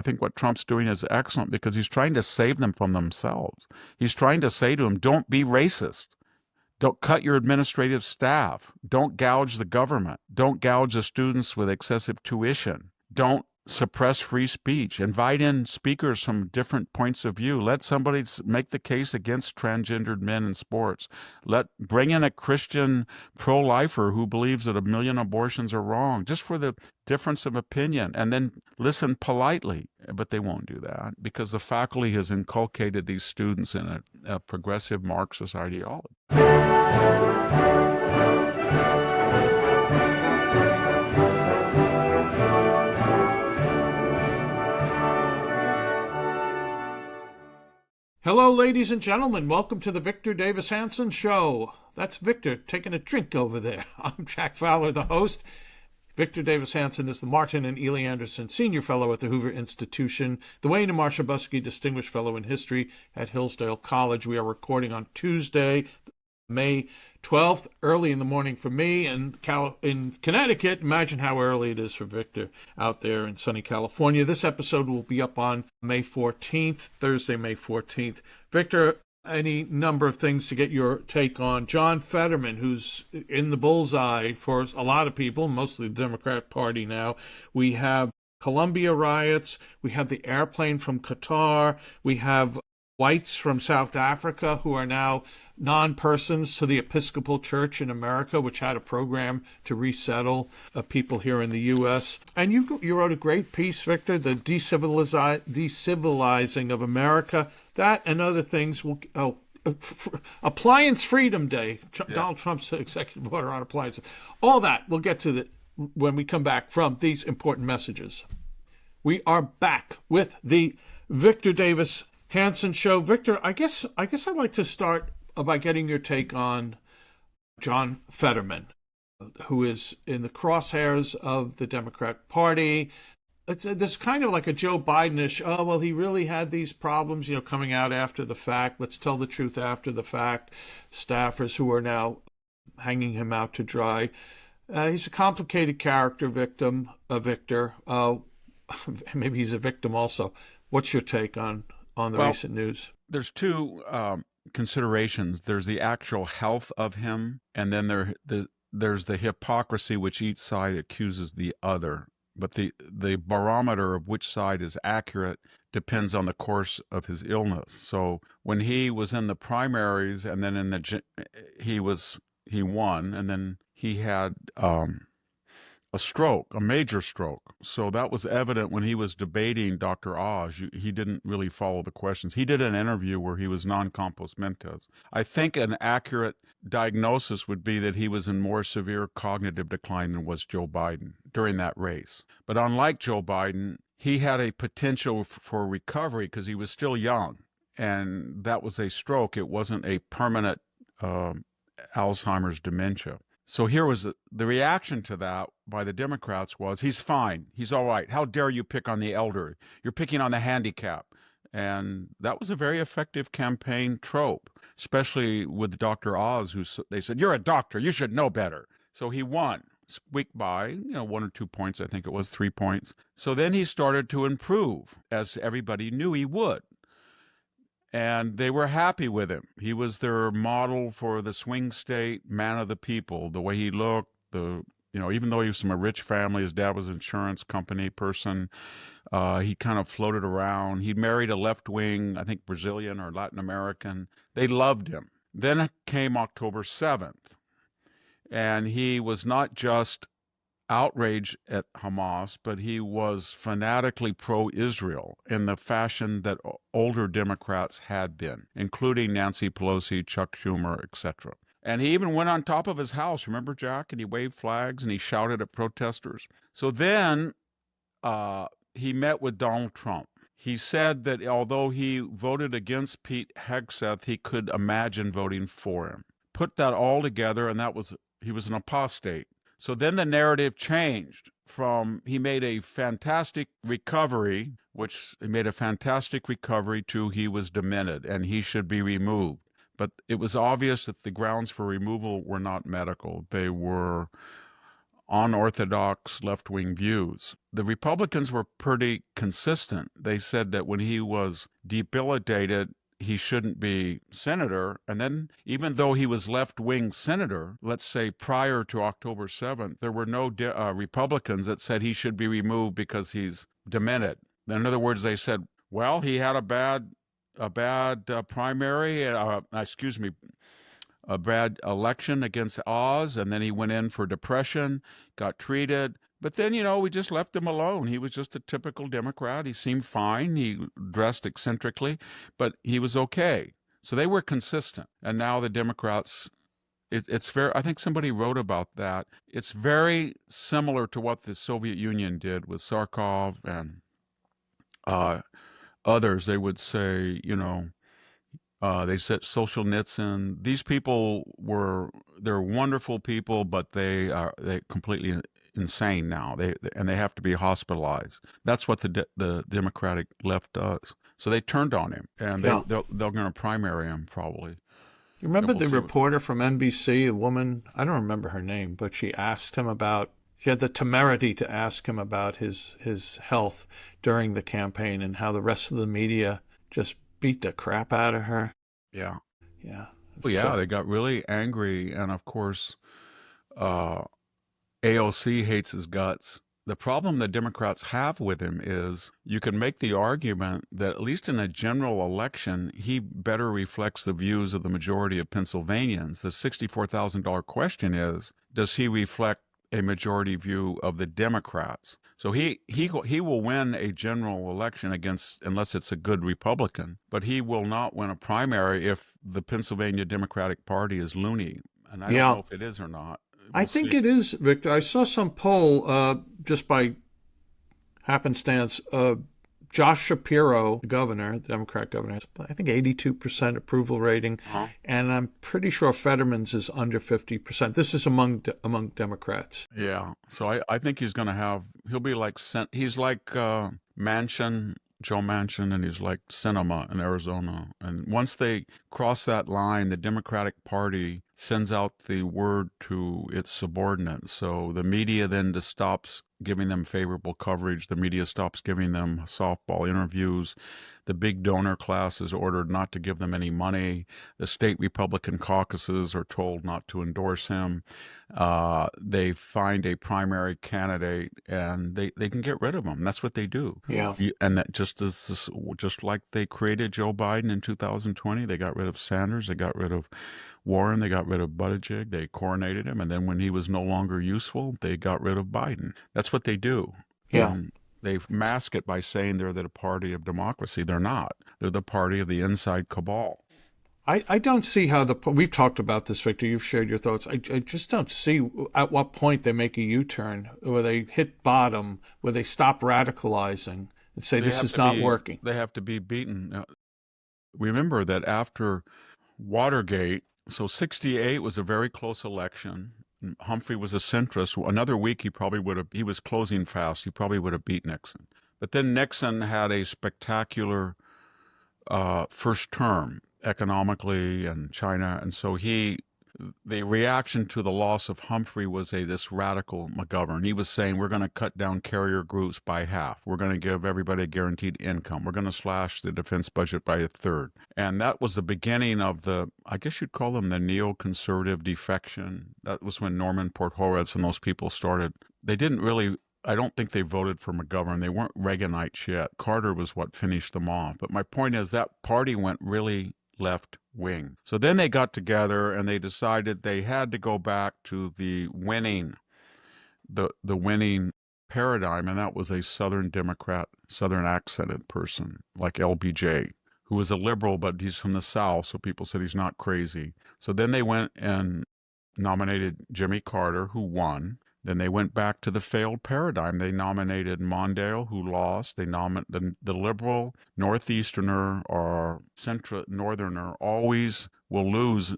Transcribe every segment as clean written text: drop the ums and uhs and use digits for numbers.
I think what Trump's doing is excellent because he's trying to save them from themselves. He's trying to say to them, don't be racist. Don't cut your administrative staff. Don't gouge the government. Don't gouge the students with excessive tuition. Don't suppress free speech. Invite in speakers from different points of view. Let somebody make the case against transgendered men in sports. Bring in a Christian pro-lifer who believes that 1 million abortions are wrong, just for the difference of opinion, and then listen politely. But they won't do that because the faculty has inculcated these students in a progressive Marxist ideology. Hello, ladies and gentlemen. Welcome to the Victor Davis Hanson Show. That's Victor taking a drink over there. I'm Jack Fowler, the host. Victor Davis Hanson is the Martin and Ely Anderson Senior Fellow at the Hoover Institution, the Wayne and Marsha Buskey Distinguished Fellow in History at Hillsdale College. We are recording on Tuesday, May 12th, early in the morning for me in Connecticut. Imagine how early it is for Victor out there in sunny California. This episode will be up on May 14th, Thursday, May 14th. Victor, any number of things to get your take on. John Fetterman, who's in the bullseye for a lot of people, mostly the Democrat Party now. We have Columbia riots. We have the airplane from Qatar. We have whites from South Africa who are now non-persons to the Episcopal Church in America, which had a program to resettle people here in the U.S. And you wrote a great piece, Victor, the Decivilizing of America. That and other things will... Appliance Freedom Day, Donald Trump's executive order on appliances. All that we'll get to when we come back from these important messages. We are back with the Victor Davis Hanson Show. Victor, I guess I'd like to start by getting your take on John Fetterman, who is in the crosshairs of the Democrat Party. This kind of like a Joe Biden-ish, oh, well, he really had these problems, coming out after the fact. Let's tell the truth after the fact. Staffers who are now hanging him out to dry. He's a complicated character, Victor. Maybe he's a victim also. What's your take on the recent news? There's two considerations. There's the actual health of him, and then there's the hypocrisy which each side accuses the other. But the barometer of which side is accurate depends on the course of his illness. So when he was in the primaries, and then he won, and then he had a major stroke. So that was evident when he was debating Dr. Oz. He didn't really follow the questions. He did an interview where he was non-compos mentis. I think an accurate diagnosis would be that he was in more severe cognitive decline than was Joe Biden during that race. But unlike Joe Biden, he had a potential for recovery because he was still young. And that was a stroke. It wasn't a permanent Alzheimer's dementia. So here was the reaction to that by the Democrats was, he's fine. He's all right. How dare you pick on the elderly? You're picking on the handicapped. And that was a very effective campaign trope, especially with Dr. Oz, they said, you're a doctor. You should know better. So he won, squeaked by, 1 or 2 points. I think it was 3 points. So then he started to improve, as everybody knew he would. And they were happy with him. He was their model for the swing state, man of the people, the way he looked, even though he was from a rich family, his dad was an insurance company person, he kind of floated around. He married a left-wing, I think Brazilian or Latin American. They loved him. Then came October 7th, and he was not just outrage at Hamas, but he was fanatically pro-Israel in the fashion that older Democrats had been, including Nancy Pelosi, Chuck Schumer, etc. And he even went on top of his house, remember, Jack? And he waved flags and he shouted at protesters. So then he met with Donald Trump. He said that although he voted against Pete Hegseth, he could imagine voting for him. Put that all together, and he was an apostate. So then the narrative changed from he made a fantastic recovery, to he was demented and he should be removed. But it was obvious that the grounds for removal were not medical. They were unorthodox left-wing views. The Republicans were pretty consistent. They said that when he was debilitated, he shouldn't be senator. And then, even though he was left-wing senator, let's say prior to October 7th, there were no Republicans that said he should be removed because he's demented. In other words, they said, well, he had a bad primary, a bad election against Oz, and then he went in for depression, got treated. But then, we just left him alone. He was just a typical Democrat. He seemed fine. He dressed eccentrically, but he was okay. So they were consistent. And now the Democrats, it's very, I think somebody wrote about that. It's very similar to what the Soviet Union did with Sarkov and others. They would say, they said Solzhenitsyn. These people they're wonderful people, but they completely insane now. They have to be hospitalized. That's what the Democratic left does. So they turned on him, and they're going to primary him probably. You remember the reporter from NBC, a woman, I don't remember her name, but she had the temerity to ask him about his health during the campaign and how the rest of the media just beat the crap out of her. Yeah. Yeah. Well, yeah, they got really angry. And of course, AOC hates his guts. The problem the Democrats have with him is you can make the argument that at least in a general election, he better reflects the views of the majority of Pennsylvanians. The $64,000 question is, does he reflect a majority view of the Democrats? So he will win a general election unless it's a good Republican, but he will not win a primary if the Pennsylvania Democratic Party is loony. And I don't know if it is or not. I think it is, Victor. I saw some poll just by happenstance. Josh Shapiro, the governor, the Democrat governor, has, I think, 82% approval rating, and I'm pretty sure Fetterman's is under 50%. This is among Democrats. Yeah, so I think he'll be like, he's like Joe Manchin, and he's like Sinema in Arizona. And once they cross that line, the Democratic Party sends out the word to its subordinates. So the media then just stops giving them favorable coverage. The media stops giving them softball interviews. The big donor class is ordered not to give them any money. The state Republican caucuses are told not to endorse him. They find a primary candidate, and they can get rid of him. That's what they do. Yeah. And that just like they created Joe Biden in 2020, they got rid of Sanders, they got rid of Warren, they got rid of Buttigieg, they coronated him, and then when he was no longer useful, they got rid of Biden. That's what they do. Yeah. And they mask it by saying they're the party of democracy. They're not. They're the party of the inside cabal. I don't see how we've talked about this, Victor. You've shared your thoughts. I just don't see at what point they make a U-turn, where they hit bottom, where they stop radicalizing and say this is not working. They have to be beaten. Remember that after Watergate, so 68 was a very close election. Humphrey was a centrist. Another week, he was closing fast. He probably would have beat Nixon. But then Nixon had a spectacular first term economically and China. And so the reaction to the loss of Humphrey was this radical McGovern. He was saying, we're going to cut down carrier groups by half. We're going to give everybody a guaranteed income. We're going to slash the defense budget by a third. And that was the beginning of I guess you'd call them the neoconservative defection. That was when Norman Podhoretz and those people started. They didn't really, I don't think they voted for McGovern. They weren't Reaganites yet. Carter was what finished them off. But my point is that party went really left wing. So then they got together and they decided they had to go back to the winning paradigm, and that was a Southern Democrat, Southern accented person like LBJ, who was a liberal, but he's from the South, so people said he's not crazy. So then they went and nominated Jimmy Carter, who won. Then they went back to the failed paradigm. They nominated Mondale, who lost. They nominated the liberal Northeasterner or Central Northerner always will lose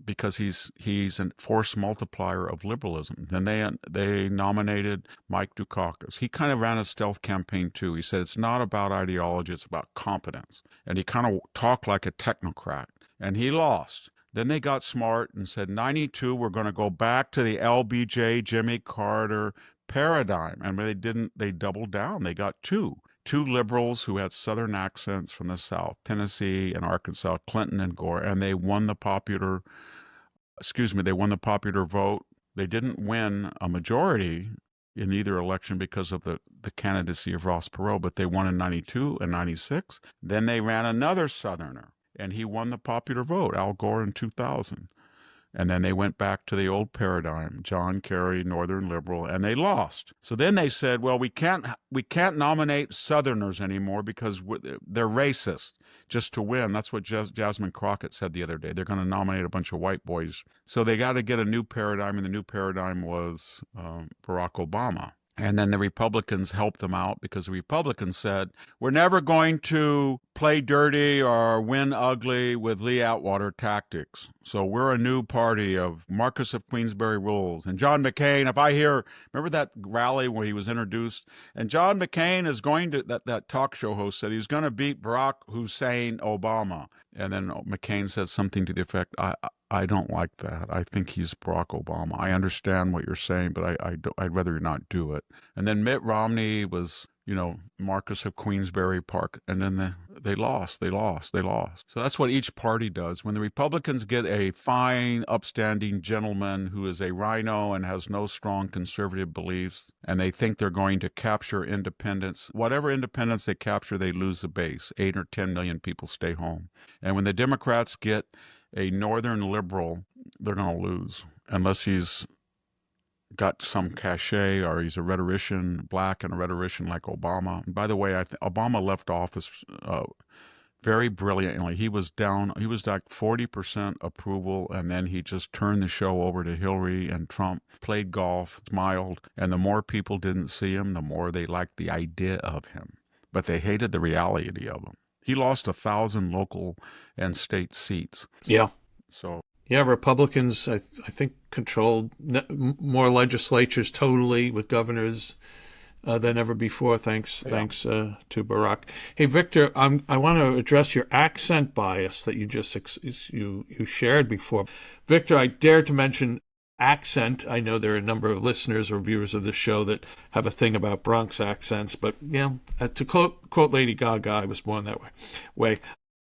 because he's a force multiplier of liberalism. Then they nominated Mike Dukakis. He kind of ran a stealth campaign too. He said it's not about ideology, it's about competence. And he kind of talked like a technocrat. And he lost. Then they got smart and said, 92, we're going to go back to the LBJ, Jimmy Carter paradigm. And they didn't, they doubled down. They got two liberals who had Southern accents from the South, Tennessee and Arkansas, Clinton and Gore, and they won the popular vote. They didn't win a majority in either election because of the candidacy of Ross Perot, but they won in 92 and 96. Then they ran another Southerner, and he won the popular vote, Al Gore in 2000. And then they went back to the old paradigm, John Kerry, Northern liberal, and they lost. So then they said, well, we can't nominate Southerners anymore because they're racist just to win. That's what Jasmine Crockett said the other day. They're going to nominate a bunch of white boys. So they got to get a new paradigm, and the new paradigm was Barack Obama. And then the Republicans helped them out because the Republicans said, we're never going to play dirty or win ugly with Lee Atwater tactics. So we're a new party of Marquess of Queensberry rules. And John McCain, if I hear, remember that rally where he was introduced? And John McCain is going to, that talk show host said he's going to beat Barack Hussein Obama. And then McCain said something to the effect, I don't like that. I think he's Barack Obama. I understand what you're saying, but I'd rather not do it. And then Mitt Romney was, Marquess of Queensberry Park. And then they lost. So that's what each party does. When the Republicans get a fine, upstanding gentleman who is a rhino and has no strong conservative beliefs, and they think they're going to capture independence, whatever independence they capture, they lose the base. 8 or 10 million people stay home. And when the Democrats get a northern liberal, they're going to lose unless he's got some cachet or he's a rhetorician, black and a rhetorician like Obama. And by the way, Obama left office very brilliantly. He was like 40% approval, and then he just turned the show over to Hillary and Trump, played golf, smiled, and the more people didn't see him, the more they liked the idea of him. But they hated the reality of him. He lost 1,000 local and state seats. Yeah. So. Yeah, Republicans, I think, controlled more legislatures totally with governors than ever before, thanks to Barack. Hey, Victor, I want to address your accent bias that you just you shared before. Victor, I dare to mention accent. I know there are a number of listeners or viewers of the show that have a thing about Bronx accents, but to quote Lady Gaga, I was born that way.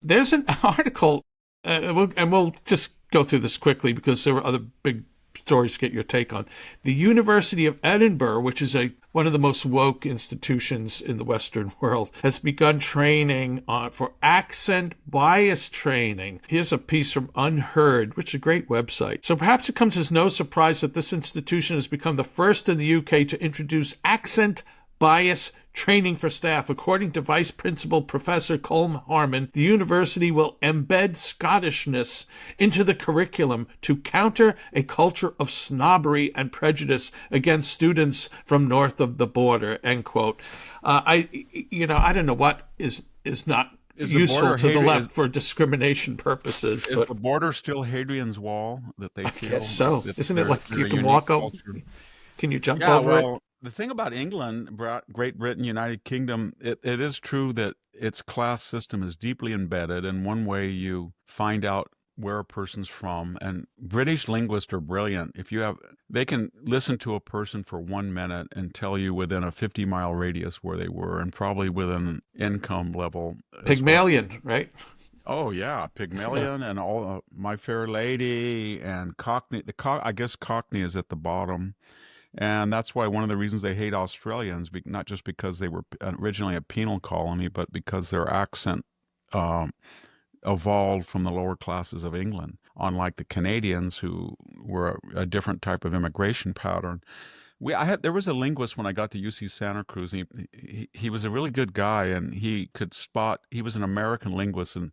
There's an article, and we'll just go through this quickly because there were other big stories to get your take on. The University of Edinburgh, which is one of the most woke institutions in the Western world, has begun training for accent bias training. Here's a piece from Unheard, which is a great website. So perhaps it comes as no surprise that this institution has become the first in the UK to introduce accent bias training for staff. According to Vice Principal Professor Colm Harmon, the university will embed Scottishness into the curriculum to counter a culture of snobbery and prejudice against students from north of the border, end quote. I don't know what is not useful to the left for discrimination purposes. Is the border still Hadrian's Wall that they feel? Yes, so. Isn't it like you can walk over? Can you jump over it? The thing about England, Great Britain, United Kingdom, it is true that its class system is deeply embedded, and one way you find out where a person's from, and British linguists are brilliant. They can listen to a person for 1 minute and tell you within a 50-mile radius where they were, and probably within an income level. Pygmalion, right? Oh yeah, Pygmalion and all My Fair Lady and Cockney. I guess Cockney is at the bottom. And that's why one of the reasons they hate Australians, not just because they were originally a penal colony, but because their accent evolved from the lower classes of England, unlike the Canadians who were a different type of immigration pattern. There was a linguist when I got to UC Santa Cruz. And he was a really good guy, and he was an American linguist. And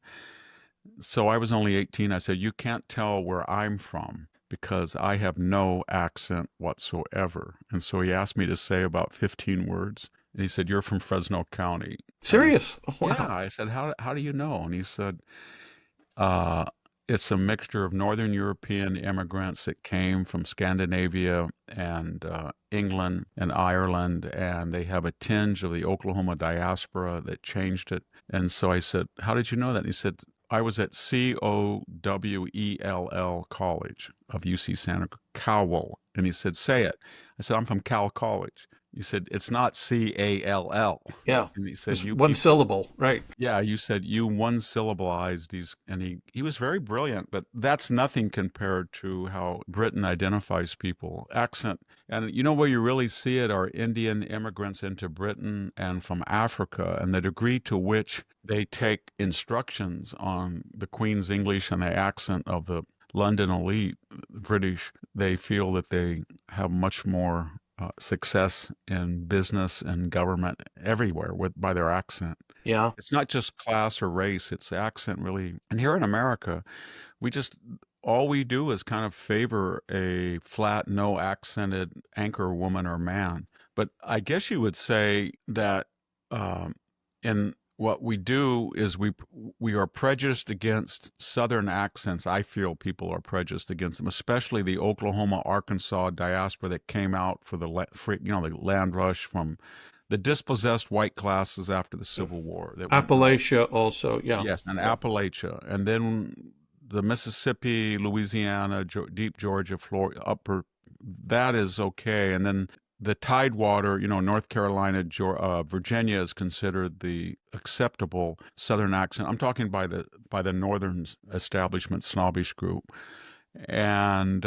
so I was only 18. I said, you can't tell where I'm from, because I have no accent whatsoever. And so he asked me to say about 15 words. And he said, you're from Fresno County. Serious? Wow. Yeah. I said, how do you know? And he said, it's a mixture of Northern European immigrants that came from Scandinavia and England and Ireland, and they have a tinge of the Oklahoma diaspora that changed it. And so I said, how did you know that? And he said, I was at Cowell College of UC Santa Cowell. And he said, say it. I said, I'm from Cal College. He said, it's not Call. Yeah. And he said, It's you one people, syllable, right? yeah, you said you one syllabilized these. And he was very brilliant, but that's nothing compared to how Britain identifies people. Accent. And you know where you really see it are Indian immigrants into Britain and from Africa, and the degree to which they take instructions on the Queen's English and the accent of the London elite, British, they feel that they have much more success in business and government everywhere by their accent. Yeah. It's not just class or race, it's accent really. And here in America, we just all we do is kind of favor a flat, no accented anchor woman or man. But I guess you would say that in what we do is we are prejudiced against Southern accents. I feel people are prejudiced against them, especially the Oklahoma, Arkansas diaspora that came out for the land rush from the dispossessed white classes after the Civil War that went north. Appalachia also, yeah. Yes, and Yep. Appalachia, and then the Mississippi, Louisiana, deep Georgia, Florida, upper. That is okay, and then the Tidewater, North Carolina, Virginia is considered the acceptable Southern accent. I'm talking by the Northern establishment snobbish group, and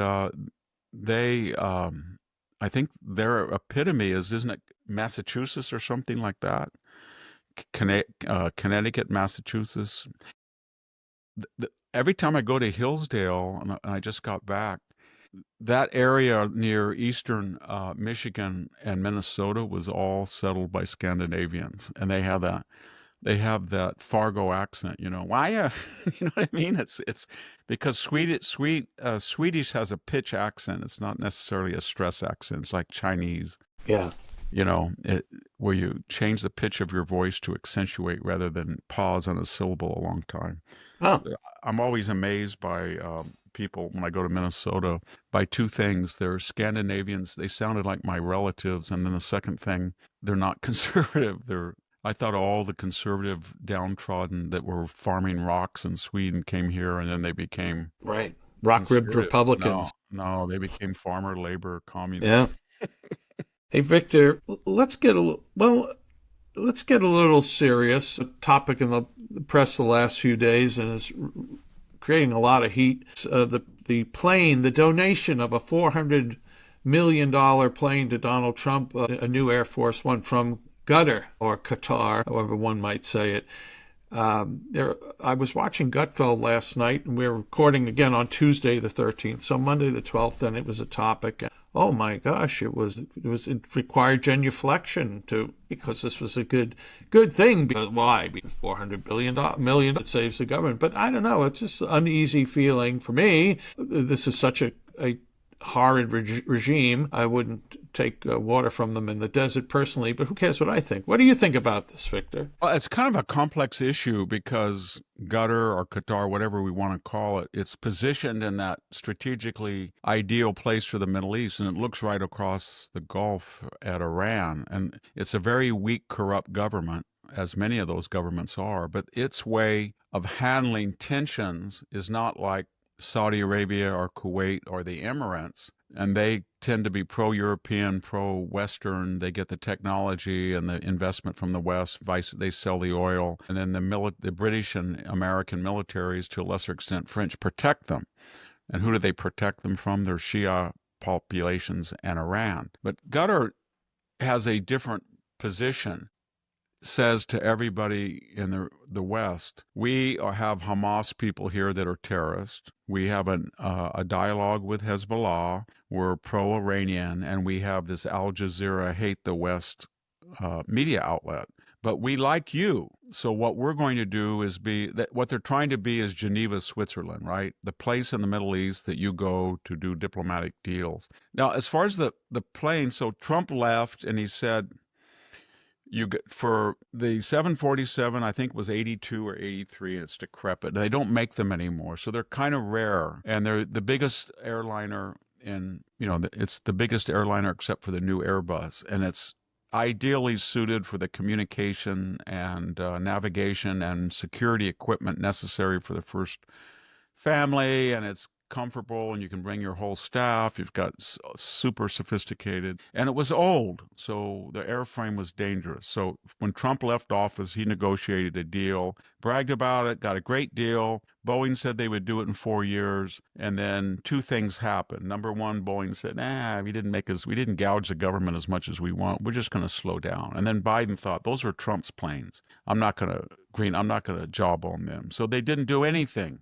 they, I think their epitome isn't it Massachusetts or something like that? Connecticut, Massachusetts. Every time I go to Hillsdale, and I just got back, that area near eastern Michigan and Minnesota was all settled by Scandinavians, and they have that Fargo accent. Why? You know what I mean? It's because Swedish has a pitch accent. It's not necessarily a stress accent. It's like Chinese. Yeah. Where you change the pitch of your voice to accentuate rather than pause on a syllable a long time. Oh, I'm always amazed by people when I go to Minnesota by two things. They're Scandinavians. They sounded like my relatives. And then the second thing, they're not conservative. I thought all the conservative downtrodden that were farming rocks in Sweden came here and then they became right. Rock-ribbed conservative. Republicans. No, they became farmer, labor, Yeah. communists. Hey, Victor, let's get a little serious. A topic in the press the last few days, and it's creating a lot of heat. The donation of a $400 million plane to Donald Trump, a new Air Force One from Qatar or Qatar, however one might say it. I was watching Gutfeld last night, and we were recording again on Tuesday the 13th, so Monday the 12th, and it was a topic. Oh my gosh, it required genuflection because this was a good thing. Why? Because $400 million it saves the government. But I don't know. It's just an uneasy feeling for me. This is such a horrid regime. I wouldn't take water from them in the desert personally, but who cares what I think? What do you think about this, Victor? Well, it's kind of a complex issue because Qatar or Qatar, whatever we want to call it, it's positioned in that strategically ideal place for the Middle East, and it looks right across the Gulf at Iran. And it's a very weak, corrupt government, as many of those governments are, but its way of handling tensions is not like Saudi Arabia or Kuwait or the Emirates, and they tend to be pro-European, pro-Western. They get the technology and the investment from the West. They sell the oil, and then the British and American militaries, to a lesser extent French, protect them. And who do they protect them from? Their Shia populations and Iran. But Qatar has a different position. Says to everybody in the West, we have Hamas people here that are terrorists. We have a dialogue with Hezbollah. We're pro-Iranian, and we have this Al Jazeera hate the West media outlet. But we like you. So what we're going to do is what they're trying to be is Geneva, Switzerland, right? The place in the Middle East that you go to do diplomatic deals. Now, as far as the plane, so Trump left and he said, for the 747, I think was 82 or 83, and it's decrepit. They don't make them anymore, so they're kind of rare, and they're the biggest airliner it's the biggest airliner except for the new Airbus, and ideally suited for the communication and navigation and security equipment necessary for the first family, and it's comfortable, and you can bring your whole staff. You've got super sophisticated, and it was old, so the airframe was dangerous. So when Trump left office, he negotiated a deal, bragged about it, got a great deal. Boeing said they would do it in 4 years, and then two things happened. Number one, Boeing said, we didn't gouge the government as much as we want. We're just going to slow down. And then Biden thought, those are Trump's planes. I'm not going to jawbone them. So they didn't do anything.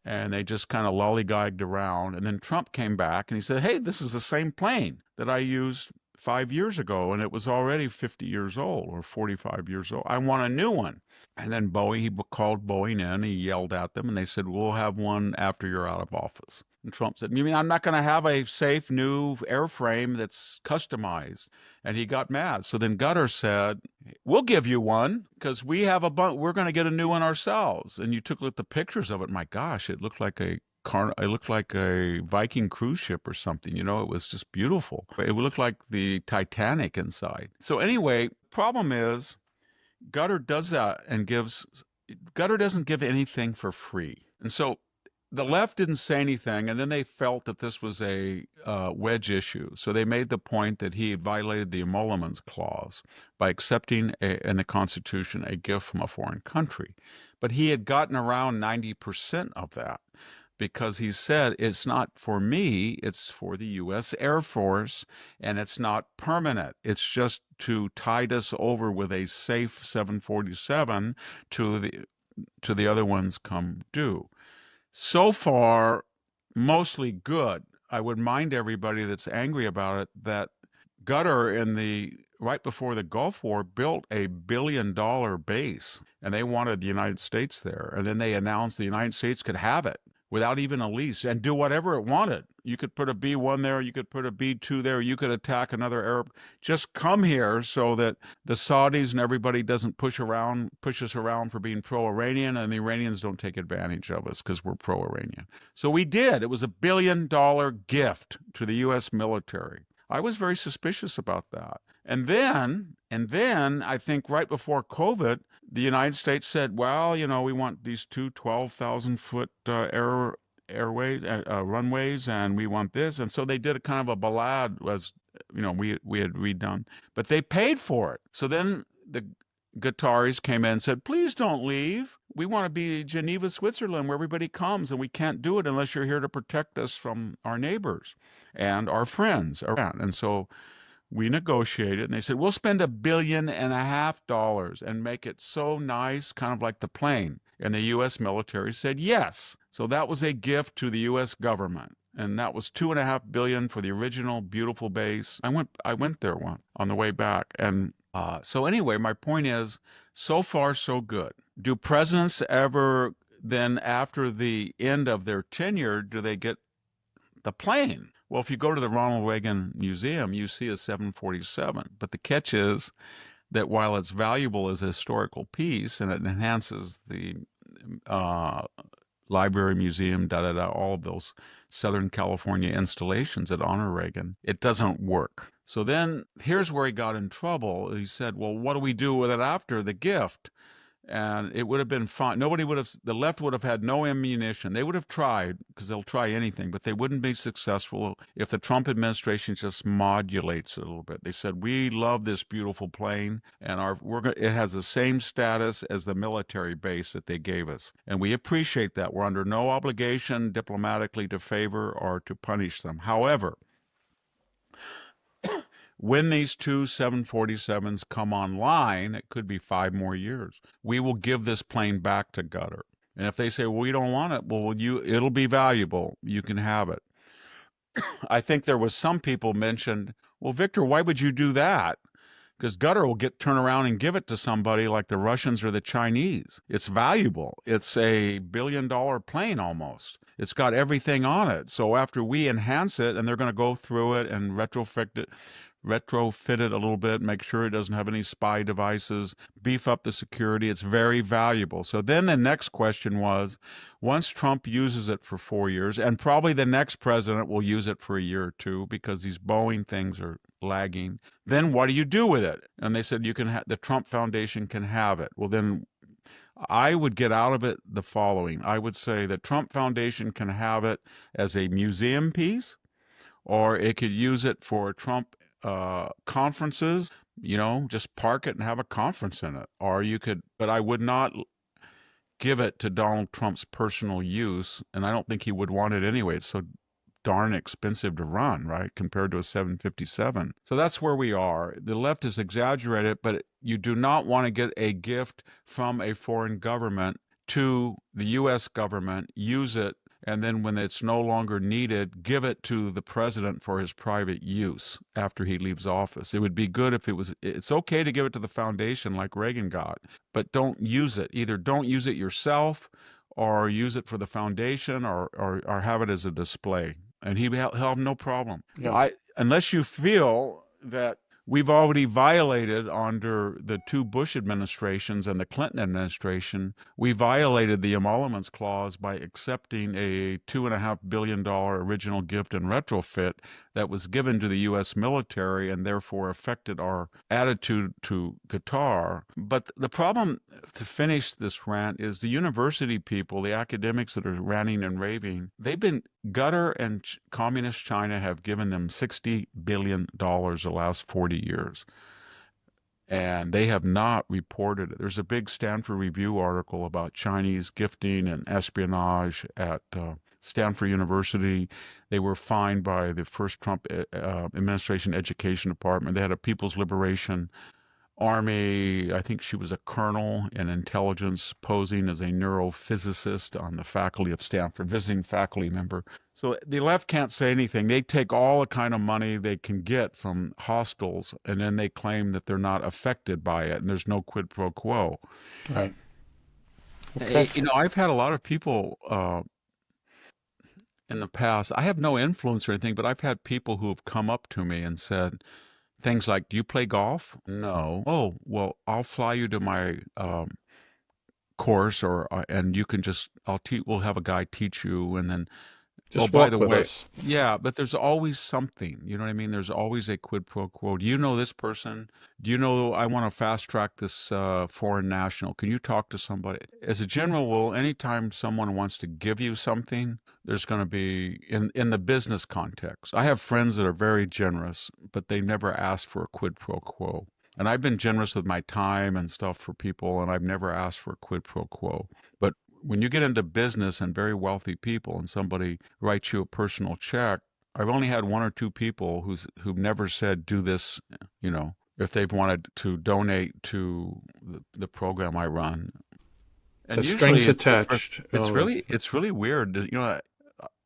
And they just kind of lollygagged around. And then Trump came back and he said, hey, this is the same plane that I used 5 years ago, and it was already 50 years old or 45 years old. I want a new one. And then he called Boeing in, he yelled at them, and they said, we'll have one after you're out of office. And Trump said, you mean I'm not going to have a safe new airframe that's customized? And he got mad. So then Qatar said, we'll give you one because we have we're going to get a new one ourselves. And you took a look at the pictures of it. My gosh, it looked like a Viking cruise ship or something. You know, it was just beautiful. It looked like the Titanic inside. So anyway, problem is Qatar does that and Qatar doesn't give anything for free. And so the left didn't say anything, and then they felt that this was a wedge issue. So they made the point that he had violated the emoluments clause by accepting in the Constitution a gift from a foreign country. But he had gotten around 90% of that because he said, it's not for me, it's for the U.S. Air Force, and it's not permanent. It's just to tide us over with a safe 747 to the other ones come due. So far, mostly good. I would mind everybody that's angry about it that Qatar right before the Gulf War built a $1 billion base, and they wanted the United States there. And then they announced the United States could have it without even a lease and do whatever it wanted. You could put a B-1 there, you could put a B-2 there, you could attack another Arab. Just come here so that the Saudis and everybody doesn't push us around for being pro-Iranian, and the Iranians don't take advantage of us because we're pro-Iranian. So we did. It was a $1 billion gift to the U.S. military. I was very suspicious about that. And then I think right before COVID, the United States said, well, we want these two 12,000-foot runways, and we want this. And so they did a kind of a ballad, as we had redone, but they paid for it. So then the Qataris came in and said, please don't leave. We want to be Geneva, Switzerland, where everybody comes, and we can't do it unless you're here to protect us from our neighbors and our friends around. And so we negotiated, and they said, we'll spend $1.5 billion and make it so nice, kind of like the plane. And the U.S. military said yes. So that was a gift to the U.S. government. And that was $2.5 billion for the original beautiful base. I went there on the way back. And so anyway, my point is, so far, so good. Do presidents ever then, after the end of their tenure, do they get the plane? Well, if you go to the Ronald Reagan Museum, you see a 747. But the catch is that while it's valuable as a historical piece and it enhances the library, museum, all of those Southern California installations that honor Reagan, it doesn't work. So then here's where he got in trouble. He said, well, what do we do with it after the gift? And it would have been fine. The left would have had no ammunition. They would have tried, because they'll try anything, but they wouldn't be successful if the Trump administration just modulates it a little bit. They said, we love this beautiful plane, and it has the same status as the military base that they gave us. And we appreciate that. We're under no obligation diplomatically to favor or to punish them. However, when these two 747s come online, it could be 5 more years, we will give this plane back to Qatar. And if they say, well, we don't want it, well, it'll be valuable. You can have it. I think there was some people mentioned, well, Victor, why would you do that? Because Qatar will turn around and give it to somebody like the Russians or the Chinese. It's valuable. It's a $1 billion plane almost. It's got everything on it. So after we enhance it, and they're going to go through it and retrofit it retrofit it a little bit, make sure it doesn't have any spy devices, beef up the security. It's very valuable. So then the next question was, once Trump uses it for 4 years, and probably the next president will use it for a year or two because these Boeing things are lagging, then what do you do with it? And they said the Trump Foundation can have it. Well, then I would get out of it the following. I would say the Trump Foundation can have it as a museum piece, or it could use it for Trump conferences, just park it and have a conference in it. Or you could, but I would not give it to Donald Trump's personal use, and I don't think he would want it anyway. It's so darn expensive to run, right, compared to a 757. So that's where we are. The left is exaggerated, but you do not want to get a gift from a foreign government to the U.S. government, use it, and then when it's no longer needed, give it to the president for his private use after he leaves office. It would be good if it's okay to give it to the foundation like Reagan got, but don't use it. Either don't use it yourself or use it for the foundation or have it as a display. And he'll have no problem. Yeah. Unless you feel that we've already violated under the two Bush administrations and the Clinton administration, we violated the emoluments clause by accepting a $2.5 billion original gift and retrofit that was given to the U.S. military and therefore affected our attitude to Qatar. But the problem, to finish this rant, is the university people, the academics that are ranting and raving, they've been Qatar and communist China have given them $60 billion the last 40 years. And they have not reported it. There's a big Stanford Review article about Chinese gifting and espionage at Stanford University. They were fined by the first Trump administration education department. They had a People's Liberation Army, I think she was a colonel in intelligence, posing as a neurophysicist on the faculty of Stanford, visiting faculty member. So the left can't say anything. They take all the kind of money they can get from hostels, and then they claim that they're not affected by it, and there's no quid pro quo. Right. Okay. I've had a lot of people in the past. I have no influence or anything, but I've had people who have come up to me and said things like, "Do you play golf?" "No." "Oh, well, I'll fly you to my course, and you can we'll have a guy teach you, and then Just by walk the with way, us. yeah, but there's always something, you know what I mean? There's always a quid pro quo. Do you know this person? Do you know I want to fast track this foreign national? Can you talk to somebody? As a general rule, anytime someone wants to give you something, there's going to be, in the business context. I have friends that are very generous, but they never ask for a quid pro quo. And I've been generous with my time and stuff for people, and I've never asked for a quid pro quo. But when you get into business and very wealthy people and somebody writes you a personal check, I've only had one or two people who've never said, do this, if they've wanted to donate to the program I run. And The strings attached. It's really weird.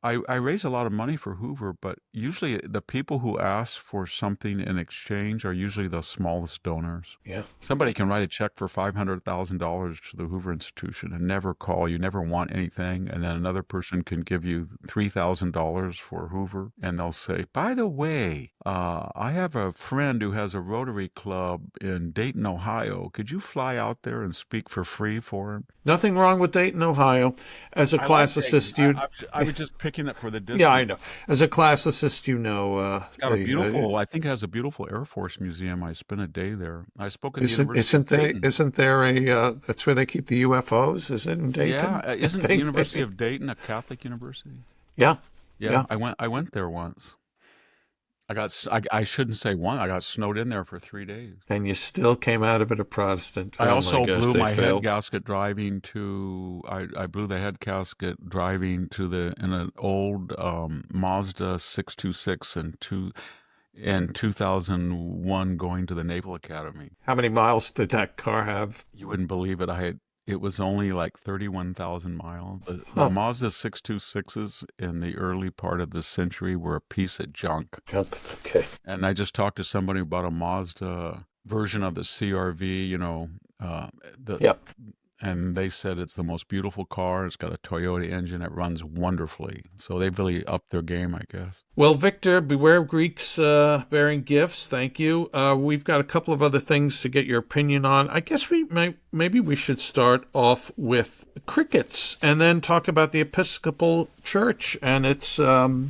I raise a lot of money for Hoover, but usually the people who ask for something in exchange are usually the smallest donors. Yeah. Somebody can write a check for $500,000 to the Hoover Institution and never call you, never want anything. And then another person can give you $3,000 for Hoover. And they'll say, by the way, I have a friend who has a Rotary Club in Dayton, Ohio. Could you fly out there and speak for free for him? Nothing wrong with Dayton, Ohio. As a classicist, I was just picking it for the distance. Yeah, I know. As a classicist, it's got I think it has a beautiful Air Force museum. I spent a day there. I spoke at the University of Dayton. Isn't there that's where they keep the UFOs? Is it in Dayton? Yeah, isn't the University of Dayton a Catholic university? Yeah. Yeah. I went there once. I shouldn't say one. I got snowed in there for 3 days. And you still came out of it a Protestant. I also blew my head gasket driving to. I blew the head gasket driving in an old Mazda 626 in 2001, going to the Naval Academy. How many miles did that car have? You wouldn't believe it. It was only like 31,000 miles. The Mazda 626s in the early part of the century were a piece of junk. Okay. And I just talked to somebody about a Mazda version of the CRV, and they said it's the most beautiful car. It's got a Toyota engine. It runs wonderfully. So they've really upped their game, I guess. Well, Victor, beware of Greeks bearing gifts. Thank you. We've got a couple of other things to get your opinion on. I guess maybe we should start off with crickets and then talk about the Episcopal Church and its racial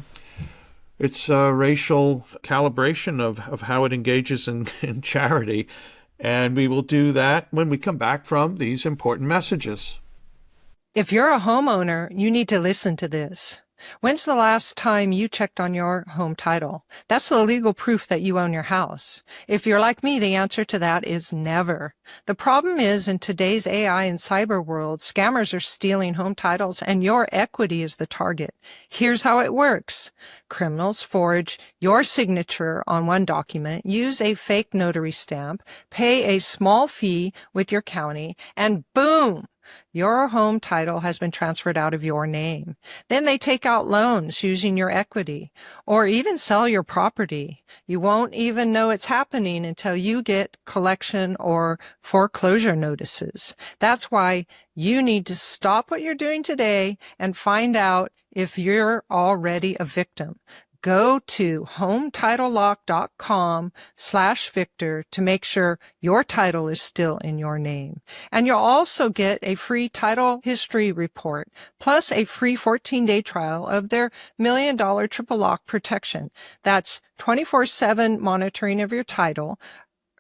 calibration of how it engages in charity. And we will do that when we come back from these important messages. If you're a homeowner, you need to listen to this. When's the last time you checked on your home title? That's the legal proof that you own your house. If you're like me, the answer to that is never. The problem is, in today's AI and cyber world, scammers are stealing home titles and your equity is the target. Here's how it works. Criminals forge your signature on one document, use a fake notary stamp, pay a small fee with your county, and boom! Your home title has been transferred out of your name. Then they take out loans using your equity or even sell your property. You won't even know it's happening until you get collection or foreclosure notices. That's why you need to stop what you're doing today and find out if you're already a victim. Go to hometitlelock.com/Victor to make sure your title is still in your name. And you'll also get a free title history report, plus a free 14-day trial of their $1 million triple lock protection. That's 24/7 monitoring of your title,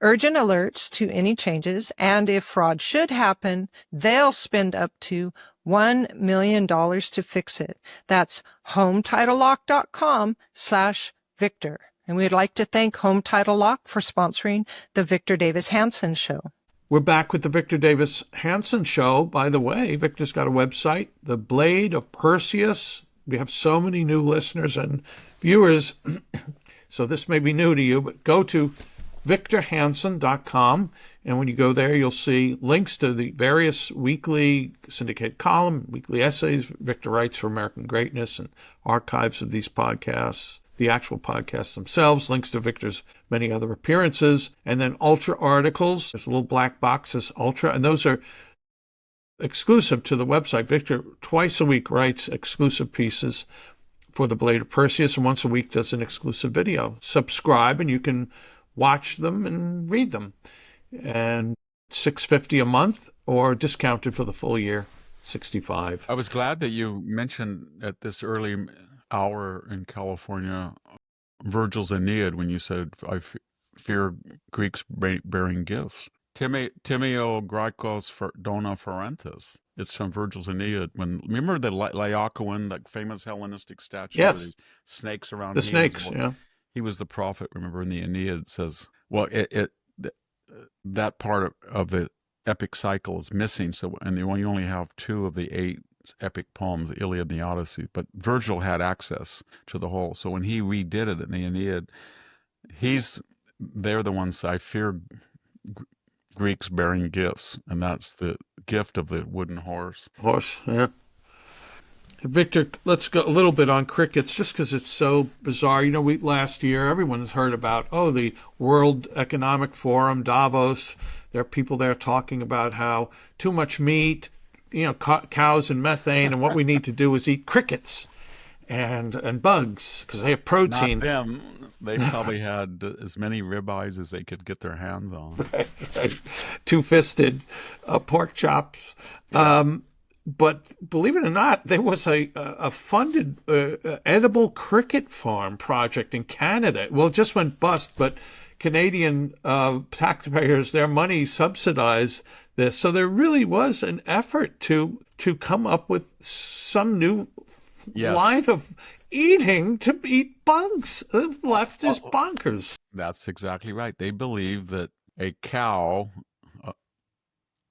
urgent alerts to any changes, and if fraud should happen, they'll spend up to $1 million to fix it. That's hometitlelock.com/Victor. And we'd like to thank Home Title Lock for sponsoring the Victor Davis Hanson Show. We're back with the Victor Davis Hanson Show. By the way, Victor's got a website, The Blade of Perseus. We have so many new listeners and viewers, so this may be new to you, but go to victorhanson.com, and when you go there, you'll see links to the various weekly syndicated column, weekly essays Victor writes for American Greatness, and archives of these podcasts, the actual podcasts themselves, links to Victor's many other appearances, and then Ultra articles. There's a little black box that says Ultra, and those are exclusive to the website. Victor twice a week writes exclusive pieces for the Blade of Perseus, and once a week does an exclusive video. Subscribe, and you can watch them and read them. And $6.50 a month, or discounted for the full year, $65. I was glad that you mentioned at this early hour in California Virgil's Aeneid when you said, I fear Greeks bearing gifts. Timeo Graikos Dona Ferentes. It's from Virgil's Aeneid. Remember the Laocoon, that famous Hellenistic statue? Yes. With these snakes around The snakes, yeah. He was the prophet, remember, in the Aeneid. It says, well, that part of the epic cycle is missing. So, and you only have 2 of the 8 epic poems, the Iliad and the Odyssey. But Virgil had access to the whole. So when he redid it in the Aeneid, they're the ones I fear Greeks bearing gifts, and that's the gift of the wooden horse. Horse, yeah. Victor, let's go a little bit on crickets, just because it's so bizarre. You know, last year, everyone has heard about, the World Economic Forum, Davos. There are people there talking about how too much meat, cows and methane, and what we need to do is eat crickets and bugs, because they have protein. Not them. They probably had as many ribeyes as they could get their hands on. Right. Two-fisted pork chops. Yeah. But believe it or not, there was a funded edible cricket farm project in Canada. Well, it just went bust, but Canadian taxpayers, their money subsidized this. So there really was an effort to come up with some new line of eating to eat bugs. The left is bonkers. That's exactly right. They believe that a cow,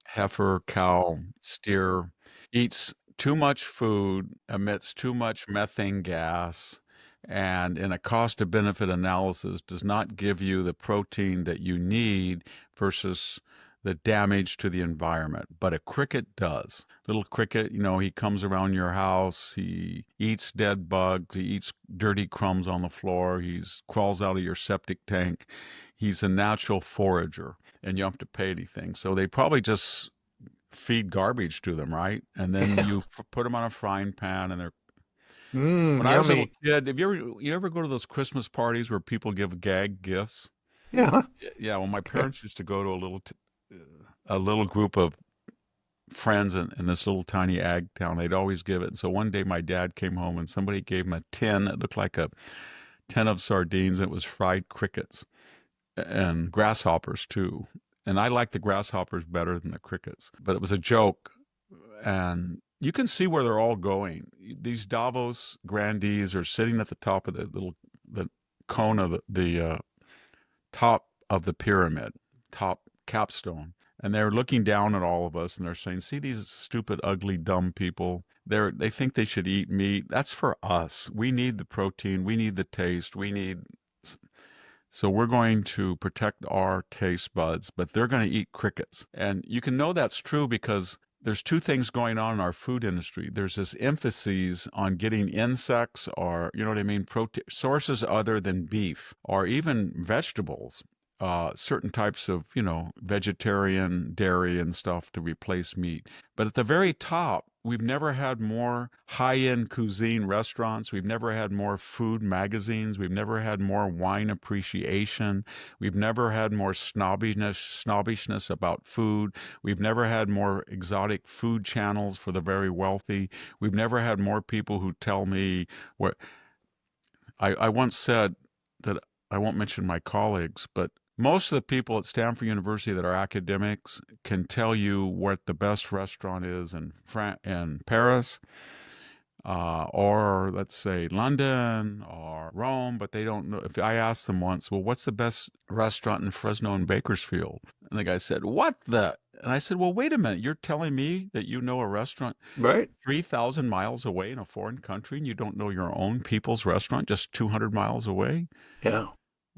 heifer, cow, steer, eats too much food, emits too much methane gas, and in a cost-to-benefit analysis does not give you the protein that you need versus the damage to the environment. But a cricket does. Little cricket, he comes around your house, he eats dead bugs, he eats dirty crumbs on the floor, he crawls out of your septic tank. He's a natural forager, and you don't have to pay anything. So they probably just feed garbage to them, right? And then you put them on a frying pan, and they're. When I was a little Yummy. kid, have you ever go to those Christmas parties where people give gag gifts? Yeah. Yeah, well, my parents used to go to a little group of friends in this little tiny ag town. They'd always give it. And so one day my dad came home and somebody gave him a tin. It looked like a tin of sardines. It was fried crickets and grasshoppers too. And I like the grasshoppers better than the crickets, but it was a joke. And you can see where they're all going. These Davos grandees are sitting at the top of the cone of the top of the pyramid, top capstone. And they're looking down at all of us and they're saying, see these stupid, ugly, dumb people. They think they should eat meat. That's for us. We need the protein. We need the taste. So we're going to protect our taste buds, but they're going to eat crickets. And you can know that's true because there's two things going on in our food industry. There's this emphasis on getting insects or, you know what I mean, sources other than beef or even vegetables, certain types of, vegetarian, dairy and stuff to replace meat. But at the very top, we've never had more high-end cuisine restaurants. We've never had more food magazines. We've never had more wine appreciation. We've never had more snobbishness about food. We've never had more exotic food channels for the very wealthy. We've never had more people who tell me what I once said that I won't mention my colleagues, but most of the people at Stanford University that are academics can tell you what the best restaurant is in Paris, or let's say London or Rome, but they don't know. If I asked them once, well, what's the best restaurant in Fresno and Bakersfield? And the guy said, what the? And I said, well, wait a minute. You're telling me that you know a restaurant Right. 3,000 miles away in a foreign country and you don't know your own people's restaurant just 200 miles away? Yeah.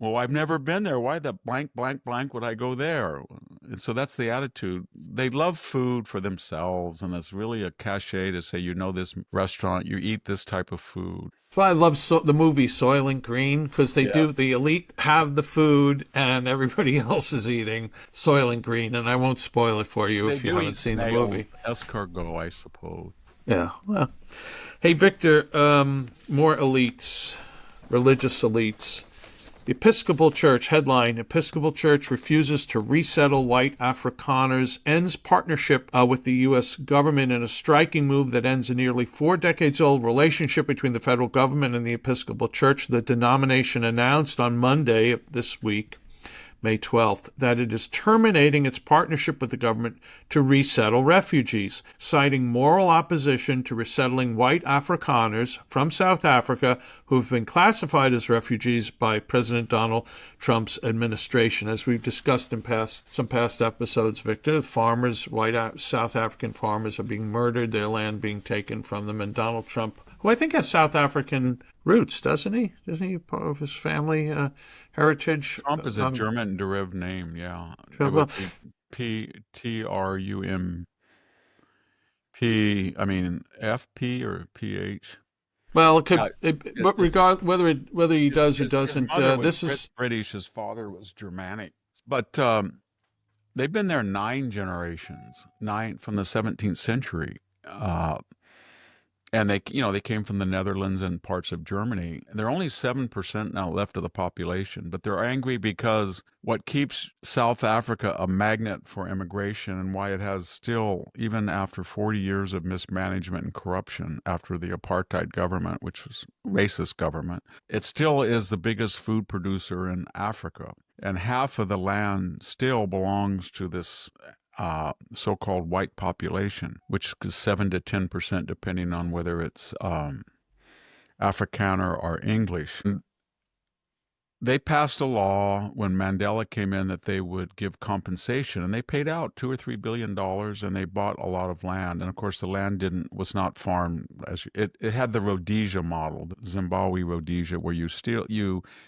Well, I've never been there. Why the blank, blank, blank would I go there? And so that's the attitude. They love food for themselves, and that's really a cachet to say, this restaurant, you eat this type of food. That's why I love the movie Soylent Green, because the elite have the food and everybody else is eating Soylent Green. And I won't spoil it for you if you haven't seen the movie. Escargot, I suppose. Yeah. Well, hey, Victor, more elites, religious elites. The Episcopal Church, headline, Episcopal Church refuses to resettle white Afrikaners, ends partnership with the U.S. government in a striking move that ends a nearly 4 decades-old relationship between the federal government and the Episcopal Church. The denomination announced on Monday of this week, May 12th, that it is terminating its partnership with the government to resettle refugees, citing moral opposition to resettling white Afrikaners from South Africa who have been classified as refugees by President Donald Trump's administration. As we've discussed in some past episodes, Victor, farmers, white South African farmers are being murdered, their land being taken from them, and Donald Trump, who I think has South African roots, doesn't he? Isn't he part of his family heritage? Trump is a German derived name, yeah. Trump, It would be Trump, FP or PH. Well, it could, but regard whether he does or doesn't. This is British. His father was Germanic, but they've been there 9 generations, 9 from the 17th century. And they came from the Netherlands and parts of Germany. They're only 7% now left of the population, but they're angry because what keeps South Africa a magnet for immigration and why it has still, even after 40 years of mismanagement and corruption after the apartheid government, which was racist government, it still is the biggest food producer in Africa. And half of the land still belongs to this so-called white population, which is 7 to 10%, depending on whether it's Afrikaner or English. They passed a law when Mandela came in that they would give compensation, and they paid out $2 or $3 billion, and they bought a lot of land. And of course, the land was not farmed it had the Rhodesia model, the Zimbabwe Rhodesia, where you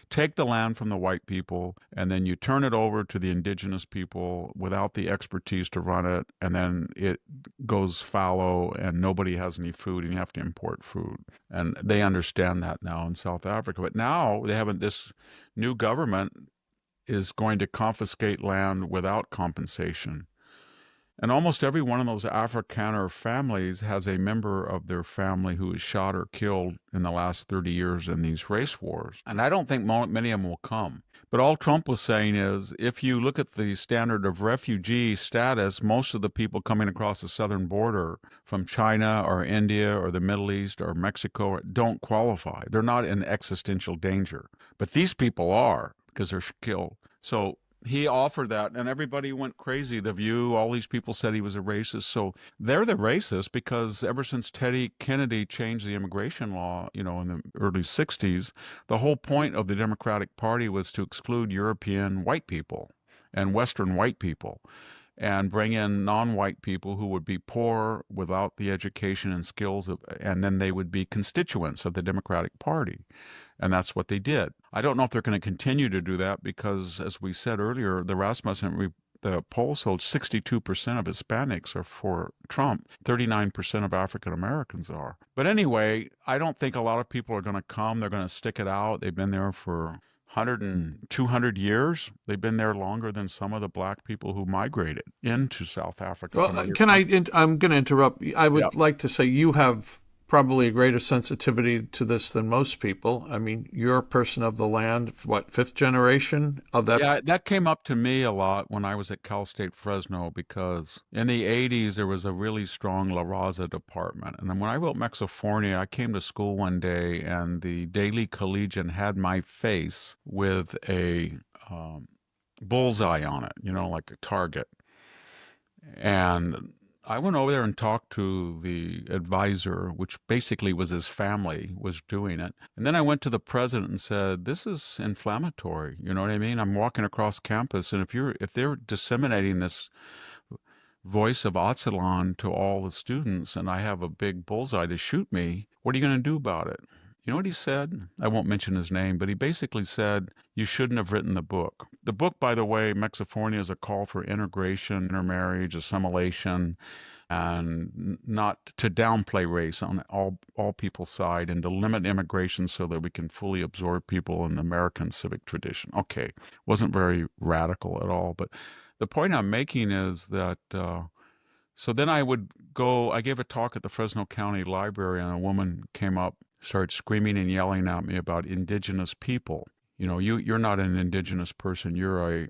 take the land from the white people, and then you turn it over to the indigenous people without the expertise to run it, and then it goes fallow, and nobody has any food, and you have to import food. And they understand that now in South Africa. But now they haven't. This new government is going to confiscate land without compensation. And almost every one of those Afrikaner families has a member of their family who is shot or killed in the last 30 years in these race wars. And I don't think many of them will come. But all Trump was saying is, if you look at the standard of refugee status, most of the people coming across the southern border from China or India or the Middle East or Mexico don't qualify. They're not in existential danger. But these people are, because they're killed. So he offered that, and everybody went crazy. The View, all these people said he was a racist. So they're the racist because ever since Teddy Kennedy changed the immigration law, in the early 60s, the whole point of the Democratic Party was to exclude European white people and Western white people and bring in non-white people who would be poor without the education and skills, and then they would be constituents of the Democratic Party. And that's what they did. I don't know if they're going to continue to do that because, as we said earlier, the Rasmussen the poll showed 62% of Hispanics are for Trump, 39% of African Americans are. But anyway, I don't think a lot of people are going to come. They're going to stick it out. They've been there for 100 and 200 years. They've been there longer than some of the black people who migrated into South Africa. Well, I'm going to interrupt. I would like to say you have probably a greater sensitivity to this than most people. I mean, you're a person of the land, what, fifth generation of that? Yeah, that came up to me a lot when I was at Cal State Fresno, because in the 80s, there was a really strong La Raza department. And then when I wrote Mexifornia, I came to school one day and the Daily Collegian had my face with a bullseye on it, like a target. And I went over there and talked to the advisor, which basically was his family was doing it. And then I went to the president and said, this is inflammatory. You know what I mean? I'm walking across campus, and if they're disseminating this voice of Atzilan to all the students and I have a big bullseye to shoot me, what are you going to do about it? You know what he said? I won't mention his name, but he basically said, you shouldn't have written the book. The book, by the way, Mexifornia, is a call for integration, intermarriage, assimilation, and not to downplay race on all people's side and to limit immigration so that we can fully absorb people in the American civic tradition. Okay, wasn't very radical at all, but the point I'm making is that so then I gave a talk at the Fresno County Library, and a woman came up, started screaming and yelling at me about indigenous people. You're not an indigenous person, you're a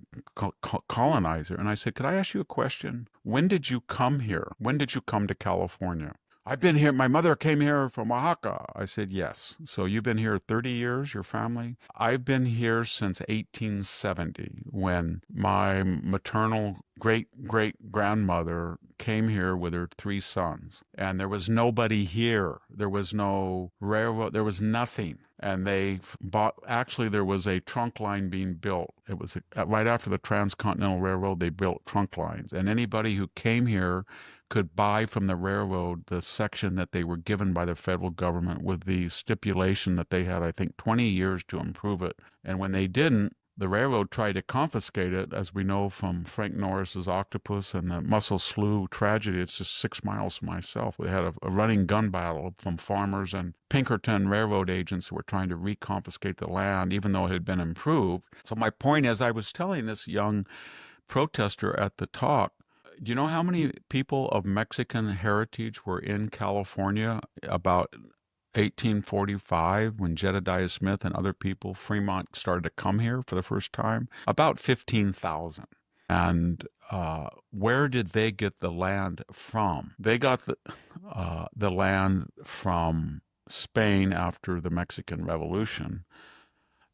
colonizer. And I said, could I ask you a question? When did you come here? When did you come to California? I've been here. My mother came here from Oaxaca. I said, yes. So you've been here 30 years, your family? I've been here since 1870, when my maternal great-great-grandmother came here with her 3 sons. And there was nobody here. There was no railroad. There was nothing. And there was a trunk line being built. It was right after the Transcontinental Railroad, they built trunk lines. And anybody who came here could buy from the railroad the section that they were given by the federal government with the stipulation that they had, I think, 20 years to improve it. And when they didn't, the railroad tried to confiscate it, as we know from Frank Norris's Octopus and the Muscle Slough tragedy. It's just 6 miles from myself. We had a running gun battle from farmers and Pinkerton railroad agents who were trying to reconfiscate the land, even though it had been improved. So my point is, I was telling this young protester at the talk, do you know how many people of Mexican heritage were in California about 1845, when Jedediah Smith and other people, Fremont, started to come here for the first time? About 15,000. And where did they get the land from? They got the land from Spain after the Mexican Revolution,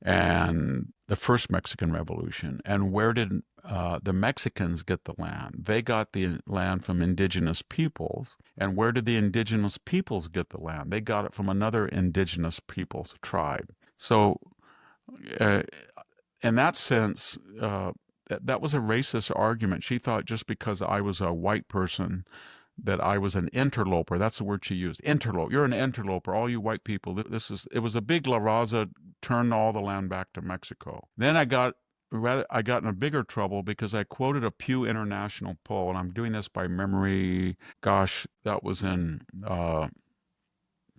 and the first Mexican Revolution. And where did the Mexicans get the land? They got the land from indigenous peoples. And where did the indigenous peoples get the land? They got it from another indigenous peoples tribe. So in that sense, that was a racist argument. She thought just because I was a white person that I was an interloper. That's the word she used. Interloper. You're an interloper. All you white people. It was a big La Raza, turned all the land back to Mexico. Then I got in a bigger trouble because I quoted a Pew International poll, and I'm doing this by memory. Gosh, that was in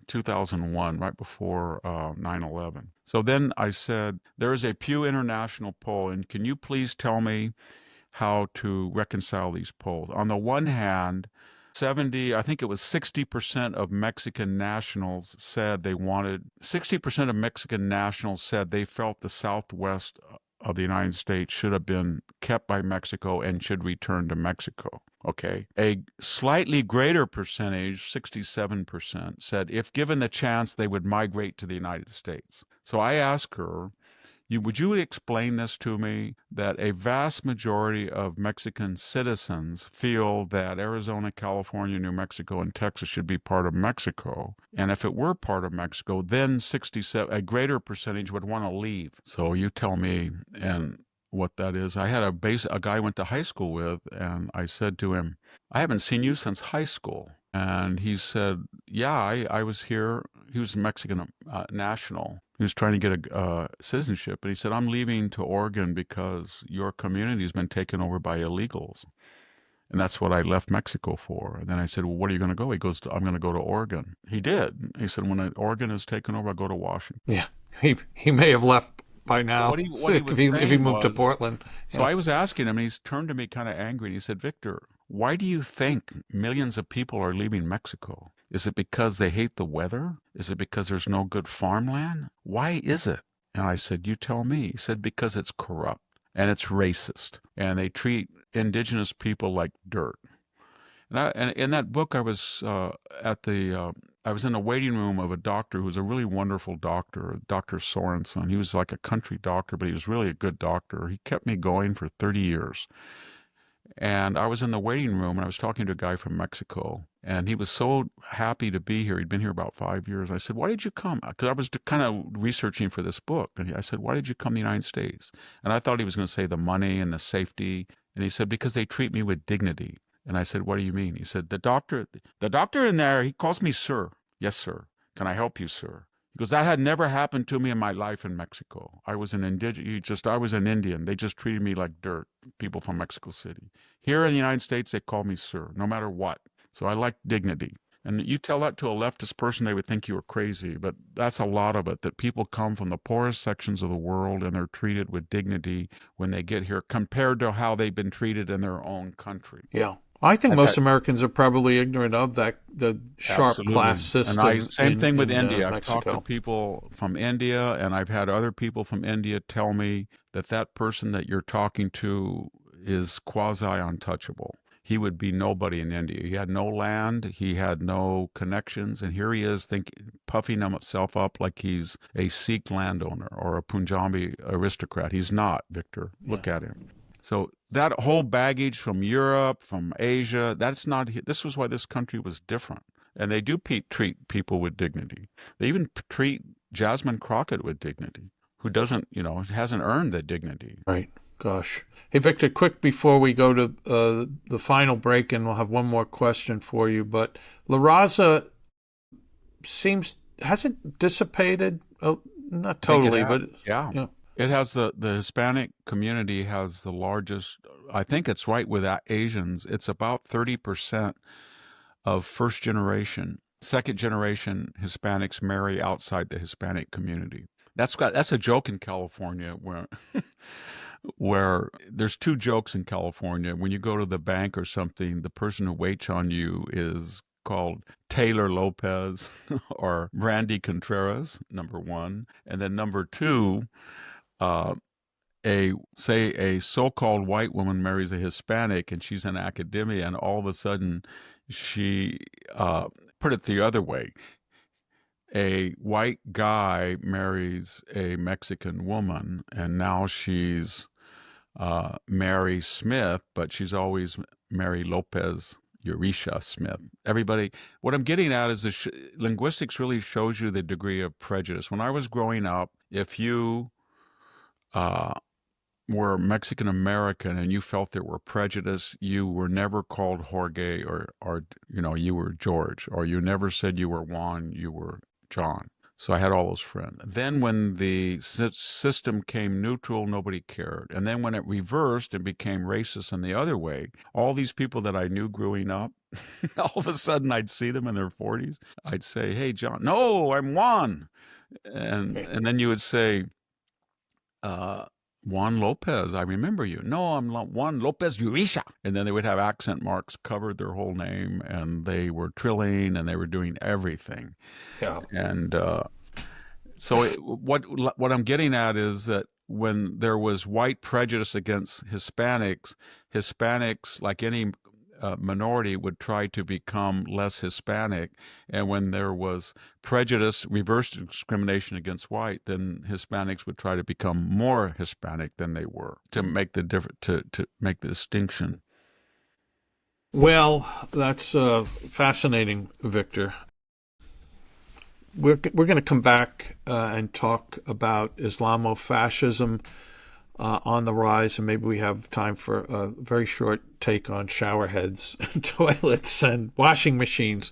2001, right before 9/11. So then I said, there is a Pew International poll, and can you please tell me how to reconcile these polls. On the one hand, I think it was 60% of Mexican nationals said 60% of Mexican nationals said they felt the Southwest of the United States should have been kept by Mexico and should return to Mexico. Okay. A slightly greater percentage, 67%, said if given the chance, they would migrate to the United States. So I asked her, would you explain this to me, that a vast majority of Mexican citizens feel that Arizona, California, New Mexico, and Texas should be part of Mexico? And if it were part of Mexico, then a greater percentage would want to leave. So you tell me and what that is. I had a guy I went to high school with, and I said to him, I haven't seen you since high school. And he said, yeah, I was here. He was a Mexican national. He was trying to get a citizenship. And he said, I'm leaving to Oregon because your community has been taken over by illegals. And that's what I left Mexico for. And then I said, well, where are you going to go? He goes, I'm going to go to Oregon. He did. He said, when Oregon is taken over, I'll go to Washington. Yeah, he may have left by now What if he moved to Portland. So I was asking him, and he's turned to me kind of angry. And he said, Victor, why do you think millions of people are leaving Mexico? Is it because they hate the weather? Is it because there's no good farmland? Why is it? And I said, you tell me. He said, because it's corrupt and it's racist and they treat indigenous people like dirt. And in that book, I was I was in a waiting room of a doctor who was a really wonderful doctor, Dr. Sorensen. He was like a country doctor, but he was really a good doctor. He kept me going for 30 years. And I was in the waiting room, and I was talking to a guy from Mexico, and he was so happy to be here. He'd been here about 5 years. I said, why did you come? Because I was kind of researching for this book. And I said, why did you come to the United States? And I thought he was going to say the money and the safety. And he said, because they treat me with dignity. And I said, what do you mean? He said, the doctor in there, he calls me sir. Yes, sir. Can I help you, sir? He goes, that had never happened to me in my life in Mexico. I was an Indian. They just treated me like dirt, people from Mexico City. Here in the United States, they call me sir, no matter what. So I like dignity. And you tell that to a leftist person, they would think you were crazy. But that's a lot of it, that people come from the poorest sections of the world and they're treated with dignity when they get here compared to how they've been treated in their own country. Yeah. I think most Americans are probably ignorant of the sharp Absolutely. Class system. And same thing with India. I've talked to Mexico. people from India, and I've had other people from India tell me that person that you're talking to is quasi-untouchable. He would be nobody in India. He had no land, he had no connections, and here he is puffing himself up like he's a Sikh landowner or a Punjabi aristocrat. He's not, Victor. Look at him. So that whole baggage from Europe, from Asia, this was why this country was different. And they do treat people with dignity. They even treat Jasmine Crockett with dignity, who hasn't earned the dignity. Right. Gosh. Hey, Victor, quick before we go to the final break, and we'll have one more question for you. But La Raza hasn't dissipated, not totally, but yeah. It has the Hispanic community has the largest, I think it's right with Asians. It's about 30% of first generation, second generation Hispanics marry outside the Hispanic community. That's a joke in California where there's two jokes in California. When you go to the bank or something, the person who waits on you is called Taylor Lopez or Brandy Contreras, number one. And then number two, a so-called white woman marries a Hispanic and she's in academia, and all of a sudden she put it the other way. A white guy marries a Mexican woman, and now she's Mary Smith, but she's always Mary Lopez Eurisha Smith. Everybody, what I'm getting at is linguistics really shows you the degree of prejudice. When I was growing up, if you were Mexican American and you felt there were prejudice, you were never called Jorge or you were George, or you never said you were Juan, you were John. So I had all those friends. Then when the system came neutral, nobody cared. And then when it reversed and became racist in the other way, all these people that I knew growing up, all of a sudden I'd see them in their 40s. I'd say, hey, John. No, I'm Juan. And then you would say, Juan Lopez, I remember you. No, I'm Juan Lopez Urisha. And then they would have accent marks covered their whole name, and they were trilling, and they were doing everything. Yeah. And so what I'm getting at is that when there was white prejudice against Hispanics, like any minority, would try to become less Hispanic. And when there was prejudice, reverse discrimination against white, then Hispanics would try to become more Hispanic than they were to make the to make the distinction. Well, that's fascinating, Victor. We're going to come back and talk about Islamofascism on the rise, and maybe we have time for a very short take on shower heads, toilets, and washing machines.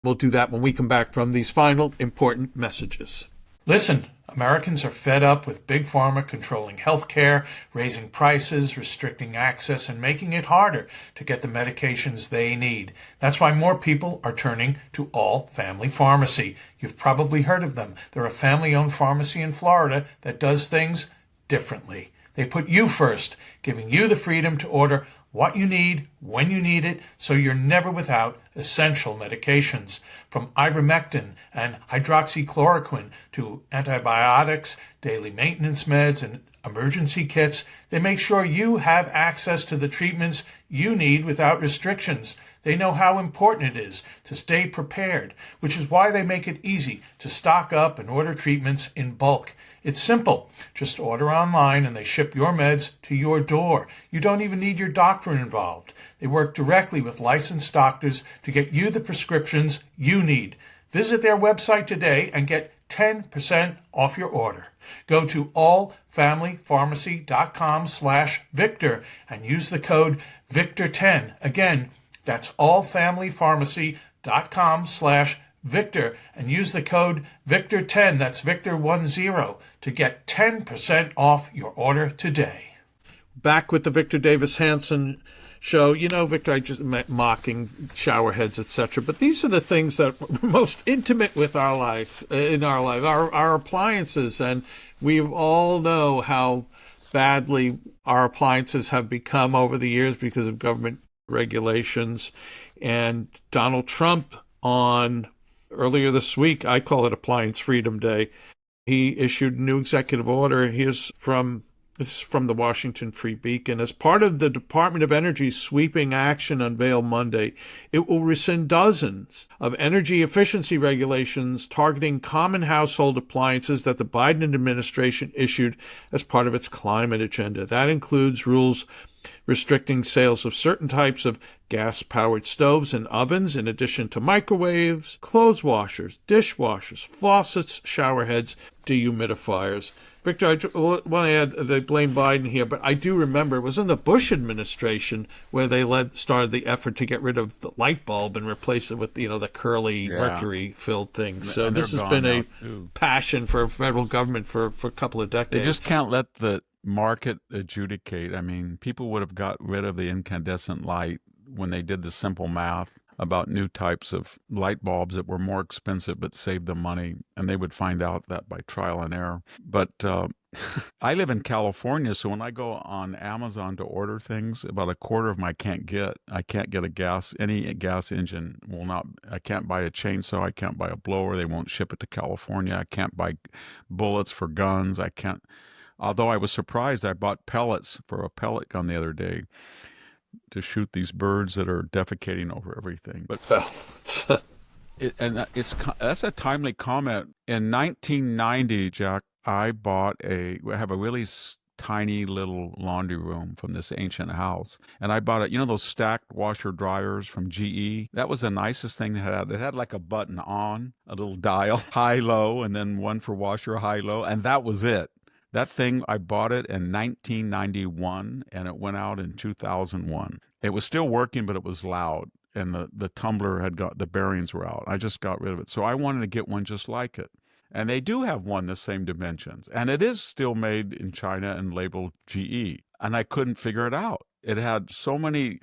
We'll do that when we come back from these final important messages. Listen, Americans are fed up with Big Pharma controlling health care, raising prices, restricting access, and making it harder to get the medications they need. That's why more people are turning to All Family Pharmacy. You've probably heard of them. They're a family-owned pharmacy in Florida that does things differently. They put you first, giving you the freedom to order what you need, when you need it, so you're never without essential medications. From ivermectin and hydroxychloroquine to antibiotics, daily maintenance meds, and emergency kits, they make sure you have access to the treatments you need without restrictions. They know how important it is to stay prepared, which is why they make it easy to stock up and order treatments in bulk. It's simple. Just order online and they ship your meds to your door. You don't even need your doctor involved. They work directly with licensed doctors to get you the prescriptions you need. Visit their website today and get 10% off your order. Go to allfamilypharmacy.com/Victor and use the code Victor10. Again, that's allfamilypharmacy.com/Victor and use the code Victor10, that's Victor10, to get 10% off your order today. Back with the Victor Davis Hanson show. You know, Victor, I just meant mocking shower heads, etc. But these are the things that are most intimate with our life, our appliances. And we all know how badly our appliances have become over the years because of government regulations. And Donald Trump, on earlier this week, I call it Appliance Freedom Day, he issued a new executive order. This is from the Washington Free Beacon. As part of the Department of Energy's sweeping action unveiled Monday, it will rescind dozens of energy efficiency regulations targeting common household appliances that the Biden administration issued as part of its climate agenda. That includes rules restricting sales of certain types of gas-powered stoves and ovens, in addition to microwaves, clothes washers, dishwashers, faucets, shower heads, dehumidifiers. Victor, I want to add, they blame Biden here, but I do remember it was in the Bush administration where they started the effort to get rid of the light bulb and replace it with, the curly mercury-filled thing. So this has been a passion for federal government for a couple of decades. They just can't let the market adjudicate. I mean, people would have got rid of the incandescent light when they did the simple math about new types of light bulbs that were more expensive but saved them money, and they would find out that by trial and error. But I live in California, so when I go on Amazon to order things, about a quarter of them I can't get. I can't get any gas engine will not. I can't buy a chainsaw. I can't buy a blower. They won't ship it to California. I can't buy bullets for guns. I can't. Although I was surprised, I bought pellets for a pellet gun the other day to shoot these birds that are defecating over everything. But that's a timely comment. In 1990, Jack, I have a really tiny little laundry room from this ancient house, and I bought those stacked washer dryers from GE. That was the nicest thing they had. It had like a button on, a little dial, high, low, and then one for washer, high, low, and that was it. That thing, I bought it in 1991, and it went out in 2001. It was still working, but it was loud, and the tumbler the bearings were out. I just got rid of it. So I wanted to get one just like it. And they do have one the same dimensions. And it is still made in China and labeled GE. And I couldn't figure it out. It had so many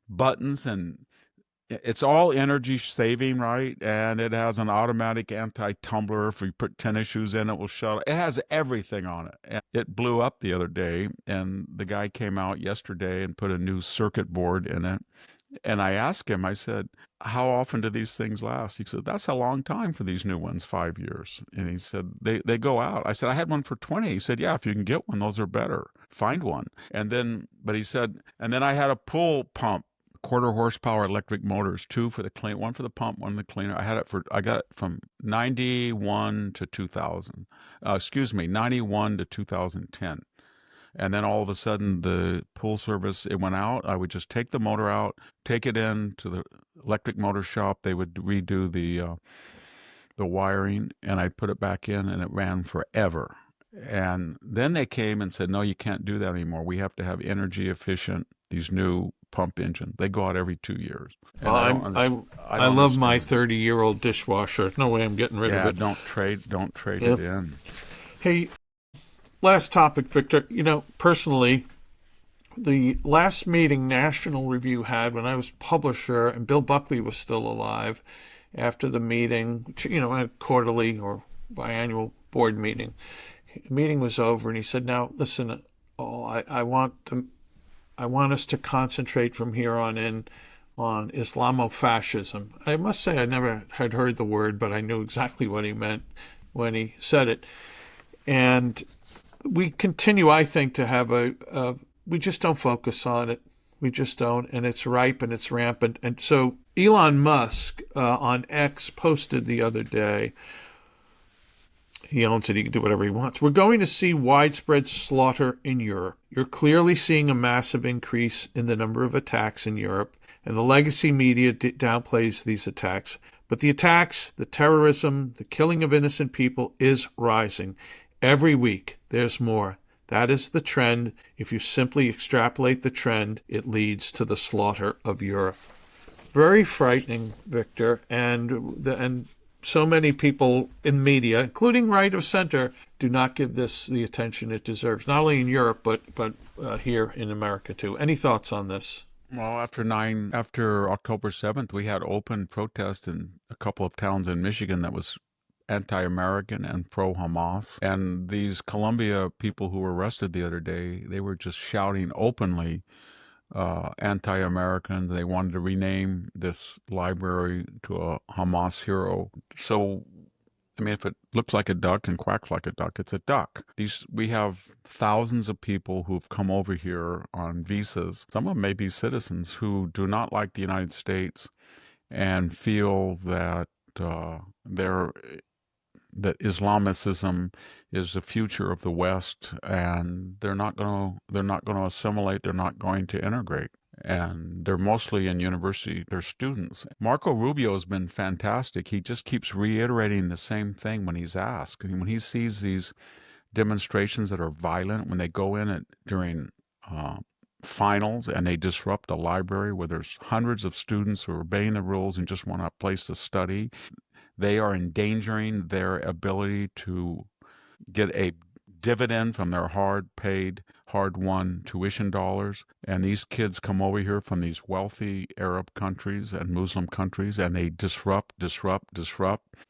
buttons and It's all energy saving, right? And it has an automatic anti-tumbler. If you put tennis shoes in, it will shut. It has everything on it. And it blew up the other day, and the guy came out yesterday and put a new circuit board in it. And I asked him, I said, how often do these things last? He said, that's a long time for these new ones, 5 years. And he said, they go out. I said, I had one for 20. He said, yeah, if you can get one, those are better. Find one. And then, but he said, and then I had a pool pump, quarter horsepower electric motors, two for the clean, one for the pump, one for the cleaner. I got it from 91 to 2000. 91 to 2010. And then all of a sudden, the pool service, it went out. I would just take the motor out, take it in to the electric motor shop. They would redo the wiring, and I'd put it back in, and it ran forever. And then they came and said, no, you can't do that anymore. We have to have energy efficient, these new pump engines. They go out every 2 years. And I love my 30-year-old dishwasher. No way I'm getting rid of it. Don't trade it in. Hey, last topic, Victor. Personally, the last meeting National Review had when I was publisher and Bill Buckley was still alive, after the meeting, which, a quarterly or biannual board meeting, the meeting was over, and he said, now, listen, I want us to concentrate from here on in on Islamofascism. I must say I never had heard the word, but I knew exactly what he meant when he said it. And we continue, I think, to have we just don't focus on it. We just don't, and it's ripe and it's rampant. And so Elon Musk on X posted the other day, he owns it, he can do whatever he wants. We're going to see widespread slaughter in Europe. You're clearly seeing a massive increase in the number of attacks in Europe, and the legacy media downplays these attacks. But the attacks, the terrorism, the killing of innocent people is rising. Every week, there's more. That is the trend. If you simply extrapolate the trend, it leads to the slaughter of Europe. Very frightening, Victor, and so many people in media, including right of center, do not give this the attention it deserves, not only in Europe, but here in America, too. Any thoughts on this? Well, after October 7th, we had open protest in a couple of towns in Michigan that was anti-American and pro-Hamas. And these Columbia people who were arrested the other day, they were just shouting openly anti-American. They wanted to rename this library to a Hamas hero. So, if it looks like a duck and quacks like a duck, it's a duck. We have thousands of people who've come over here on visas. Some of them may be citizens who do not like the United States and feel that that Islamicism is the future of the West, and they're not going to assimilate. They're not going to integrate, and they're mostly in university. They're students. Marco Rubio has been fantastic. He just keeps reiterating the same thing when he's asked. When he sees these demonstrations that are violent, when they go in during finals and they disrupt a library where there's hundreds of students who are obeying the rules and just want a place to study. They are endangering their ability to get a dividend from their hard-paid, hard-won tuition dollars. And these kids come over here from these wealthy Arab countries and Muslim countries, and they disrupt.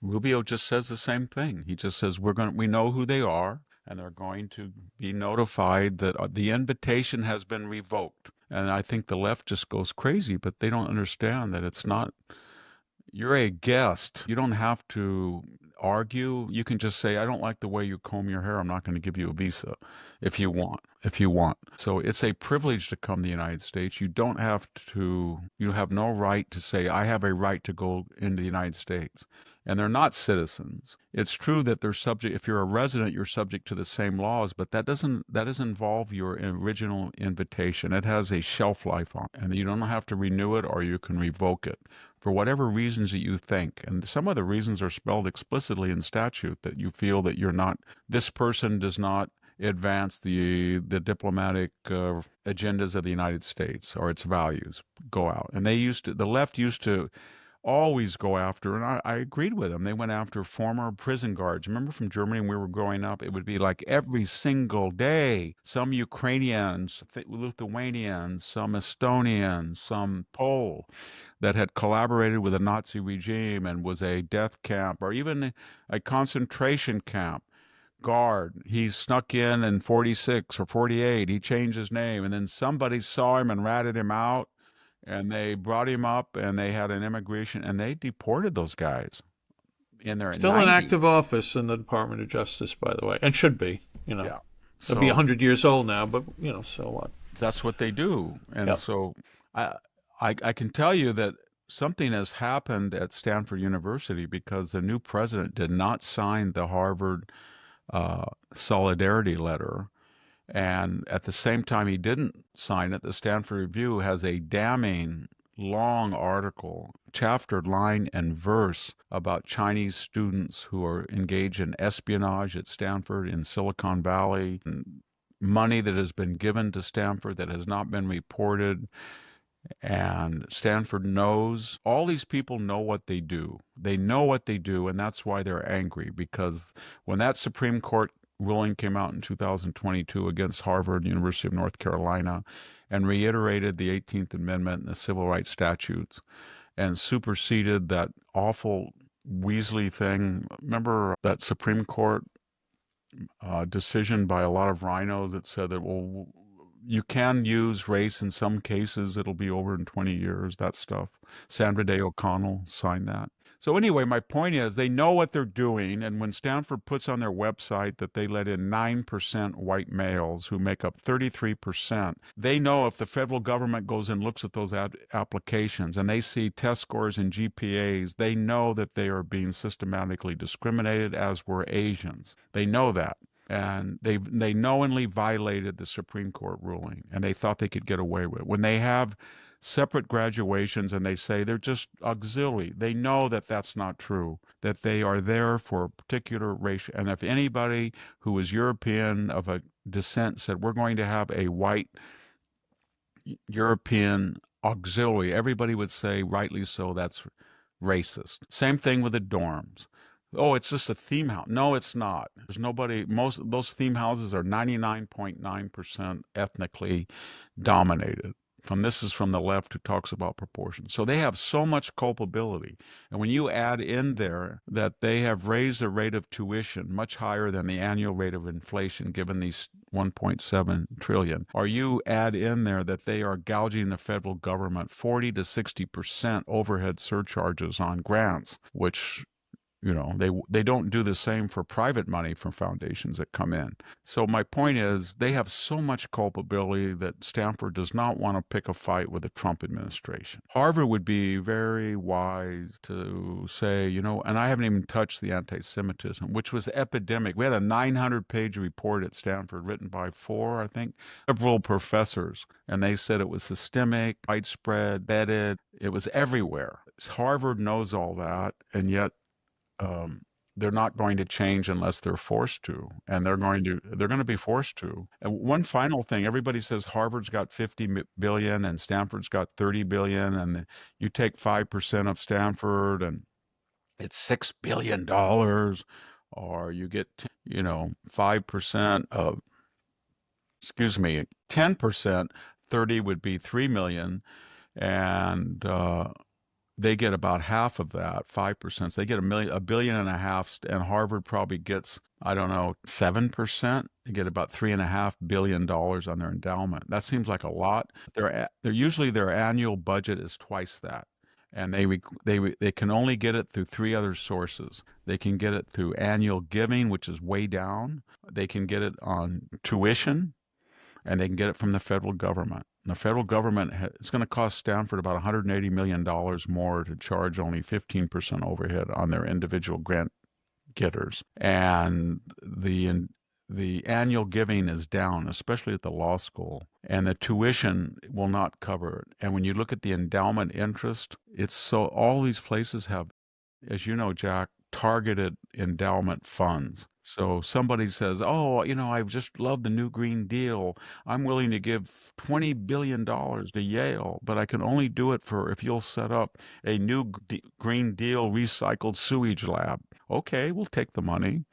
Rubio just says the same thing. He just says, we know who they are, and they're going to be notified that the invitation has been revoked. And I think the left just goes crazy, but they don't understand that it's not. You're a guest. You don't have to argue. You can just say, I don't like the way you comb your hair. I'm not going to give you a visa if you want. So it's a privilege to come to the United States. You have no right to say, I have a right to go into the United States. And they're not citizens. It's true that they're subject, if you're a resident, you're subject to the same laws, but that doesn't involve your original invitation. It has a shelf life on it, and you don't have to renew it, or you can revoke it for whatever reasons that you think. And some of the reasons are spelled explicitly in statute, that you feel that this person does not advance the diplomatic agendas of the United States or its values. Go out. And the left used to always go after, and I agreed with them. They went after former prison guards. Remember from Germany when we were growing up, it would be like every single day, some Ukrainians, Lithuanians, some Estonians, some Pole that had collaborated with the Nazi regime and was a death camp or even a concentration camp guard. He snuck in 46 or 48. He changed his name, and then somebody saw him and ratted him out, and they brought him up, and they had an immigration, and they deported those guys in their Still in 90s. active office in the Department of Justice, by the way, and should be. Yeah. They'll be 100 years old now, but so what? That's what they do. And Yep. so I can tell you that something has happened at Stanford University because the new president did not sign the Harvard solidarity letter. And at the same time he didn't sign it, the Stanford Review has a damning long article, chapter, line, and verse about Chinese students who are engaged in espionage at Stanford in Silicon Valley, and money that has been given to Stanford that has not been reported. And Stanford knows, all these people know what they do. They know what they do, and that's why they're angry, because when that Supreme Court ruling came out in 2022 against Harvard, University of North Carolina, and reiterated the 18th Amendment and the Civil Rights Statutes and superseded that awful Weasley thing. Remember that Supreme Court decision by a lot of rhinos that said that, well, you can use race in some cases, it'll be over in 20 years, that stuff. Sandra Day O'Connell signed that. So anyway, my point is they know what they're doing, and when Stanford puts on their website that they let in 9% white males who make up 33%, they know if the federal government goes and looks at those applications and they see test scores and GPAs, they know that they are being systematically discriminated, as were Asians. They know that. And they knowingly violated the Supreme Court ruling, and they thought they could get away with it. When they have separate graduations and they say they're just auxiliary, they know that that's not true, that they are there for a particular race. And if anybody who is European of a descent said, we're going to have a white European auxiliary, everybody would say, rightly so, that's racist. Same thing with the dorms. Oh, it's just a theme house. No, it's not. There's nobody. Most of those theme houses are 99.9% ethnically dominated. This is from the left who talks about proportions. So they have so much culpability. And when you add in there that they have raised the rate of tuition much higher than the annual rate of inflation, given these 1.7 trillion, or you add in there that they are gouging the federal government 40 to 60% overhead surcharges on grants, which they don't do the same for private money from foundations that come in. So my point is they have so much culpability that Stanford does not want to pick a fight with the Trump administration. Harvard would be very wise to say, and I haven't even touched the anti-Semitism, which was epidemic. We had a 900-page report at Stanford written by 4, I think, liberal professors, and they said it was systemic, widespread, vetted. It was everywhere. Harvard knows all that, and yet they're not going to change unless they're forced to, and they're going to be forced to. And one final thing, everybody says Harvard's got 50 billion and Stanford's got 30 billion, and you take 5% of Stanford and it's $6 billion, or you get 5% of 10%, 30 would be 3 million, and they get about half of that, 5%. So they get $1.5 billion, and Harvard probably gets, 7%. They get about $3.5 billion on their endowment. That seems like a lot. Usually their annual budget is twice that, and they can only get it through 3 other sources. They can get it through annual giving, which is way down. They can get it on tuition, and they can get it from the federal government. The federal government, it's going to cost Stanford about $180 million more to charge only 15% overhead on their individual grant getters. And the annual giving is down, especially at the law school. And the tuition will not cover it. And when you look at the endowment interest, all these places have, as you know, Jack, targeted endowment funds. So somebody says, oh, I just love the new Green Deal. I'm willing to give $20 billion to Yale, but I can only do it if you'll set up a new Green Deal recycled sewage lab. Okay, we'll take the money.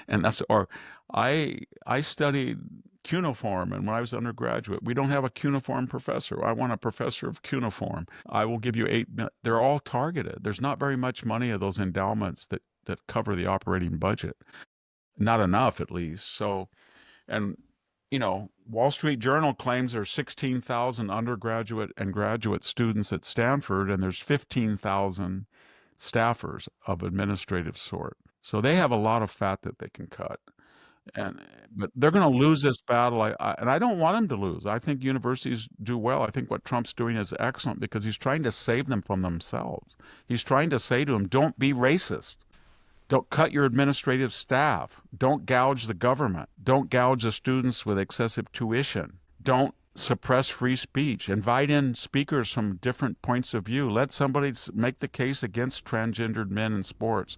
And or I studied cuneiform, and when I was undergraduate, we don't have a cuneiform professor. I want a professor of cuneiform. I will give you they're all targeted. There's not very much money of those endowments that cover the operating budget. Not enough, at least. So, and Wall Street Journal claims there's 16,000 undergraduate and graduate students at Stanford, and there's 15,000 staffers of administrative sort. So they have a lot of fat that they can cut. But they're going to lose this battle, and I don't want them to lose. I think universities do well. I think what Trump's doing is excellent because he's trying to save them from themselves. He's trying to say to them, don't be racist. Don't cut your administrative staff. Don't gouge the government. Don't gouge the students with excessive tuition. Don't suppress free speech. Invite in speakers from different points of view. Let somebody make the case against transgendered men in sports.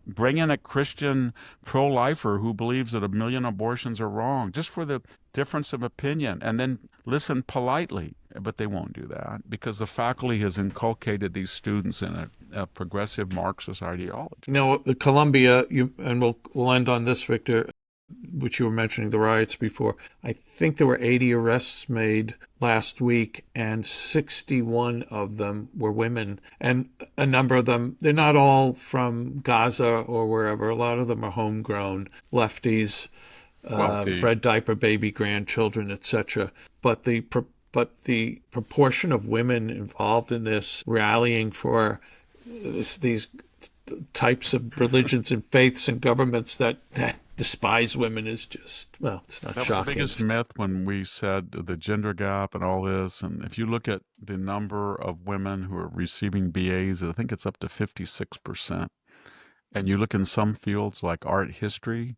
Bring in a Christian pro-lifer who believes that 1 million abortions are wrong, just for the difference of opinion, and then listen politely. But they won't do that because the faculty has inculcated these students in a progressive Marxist ideology. The Columbia, and we'll end on this, Victor, which you were mentioning, the riots before. I think there were 80 arrests made last week, and 61 of them were women. And a number of them, they're not all from Gaza or wherever. A lot of them are homegrown lefties, red diaper baby grandchildren, etc. But the proportion of women involved in this, rallying for these types of religions and faiths and governments that despise women is just, it's not shocking. That was the biggest myth when we said the gender gap and all this. And if you look at the number of women who are receiving BAs, I think it's up to 56%. And you look in some fields like art history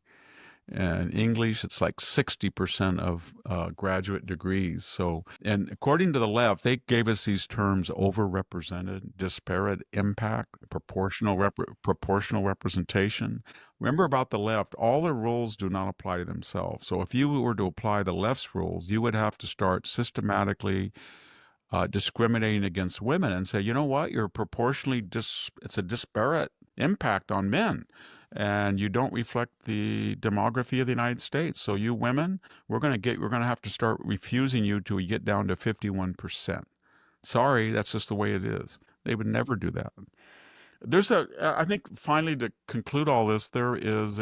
and English, it's like 60% of graduate degrees. So, and according to the left, they gave us these terms: overrepresented, disparate impact, proportional representation. Remember about the left, all the rules do not apply to themselves. So if you were to apply the left's rules, you would have to start systematically discriminating against women and say, you know what, you're proportionally it's a disparate impact on men, and you don't reflect the demography of the United States. So you women, we're going to have to start refusing you till we get down to 51%. Sorry, that's just the way it is. They would never do that. I think finally, to conclude all this, there is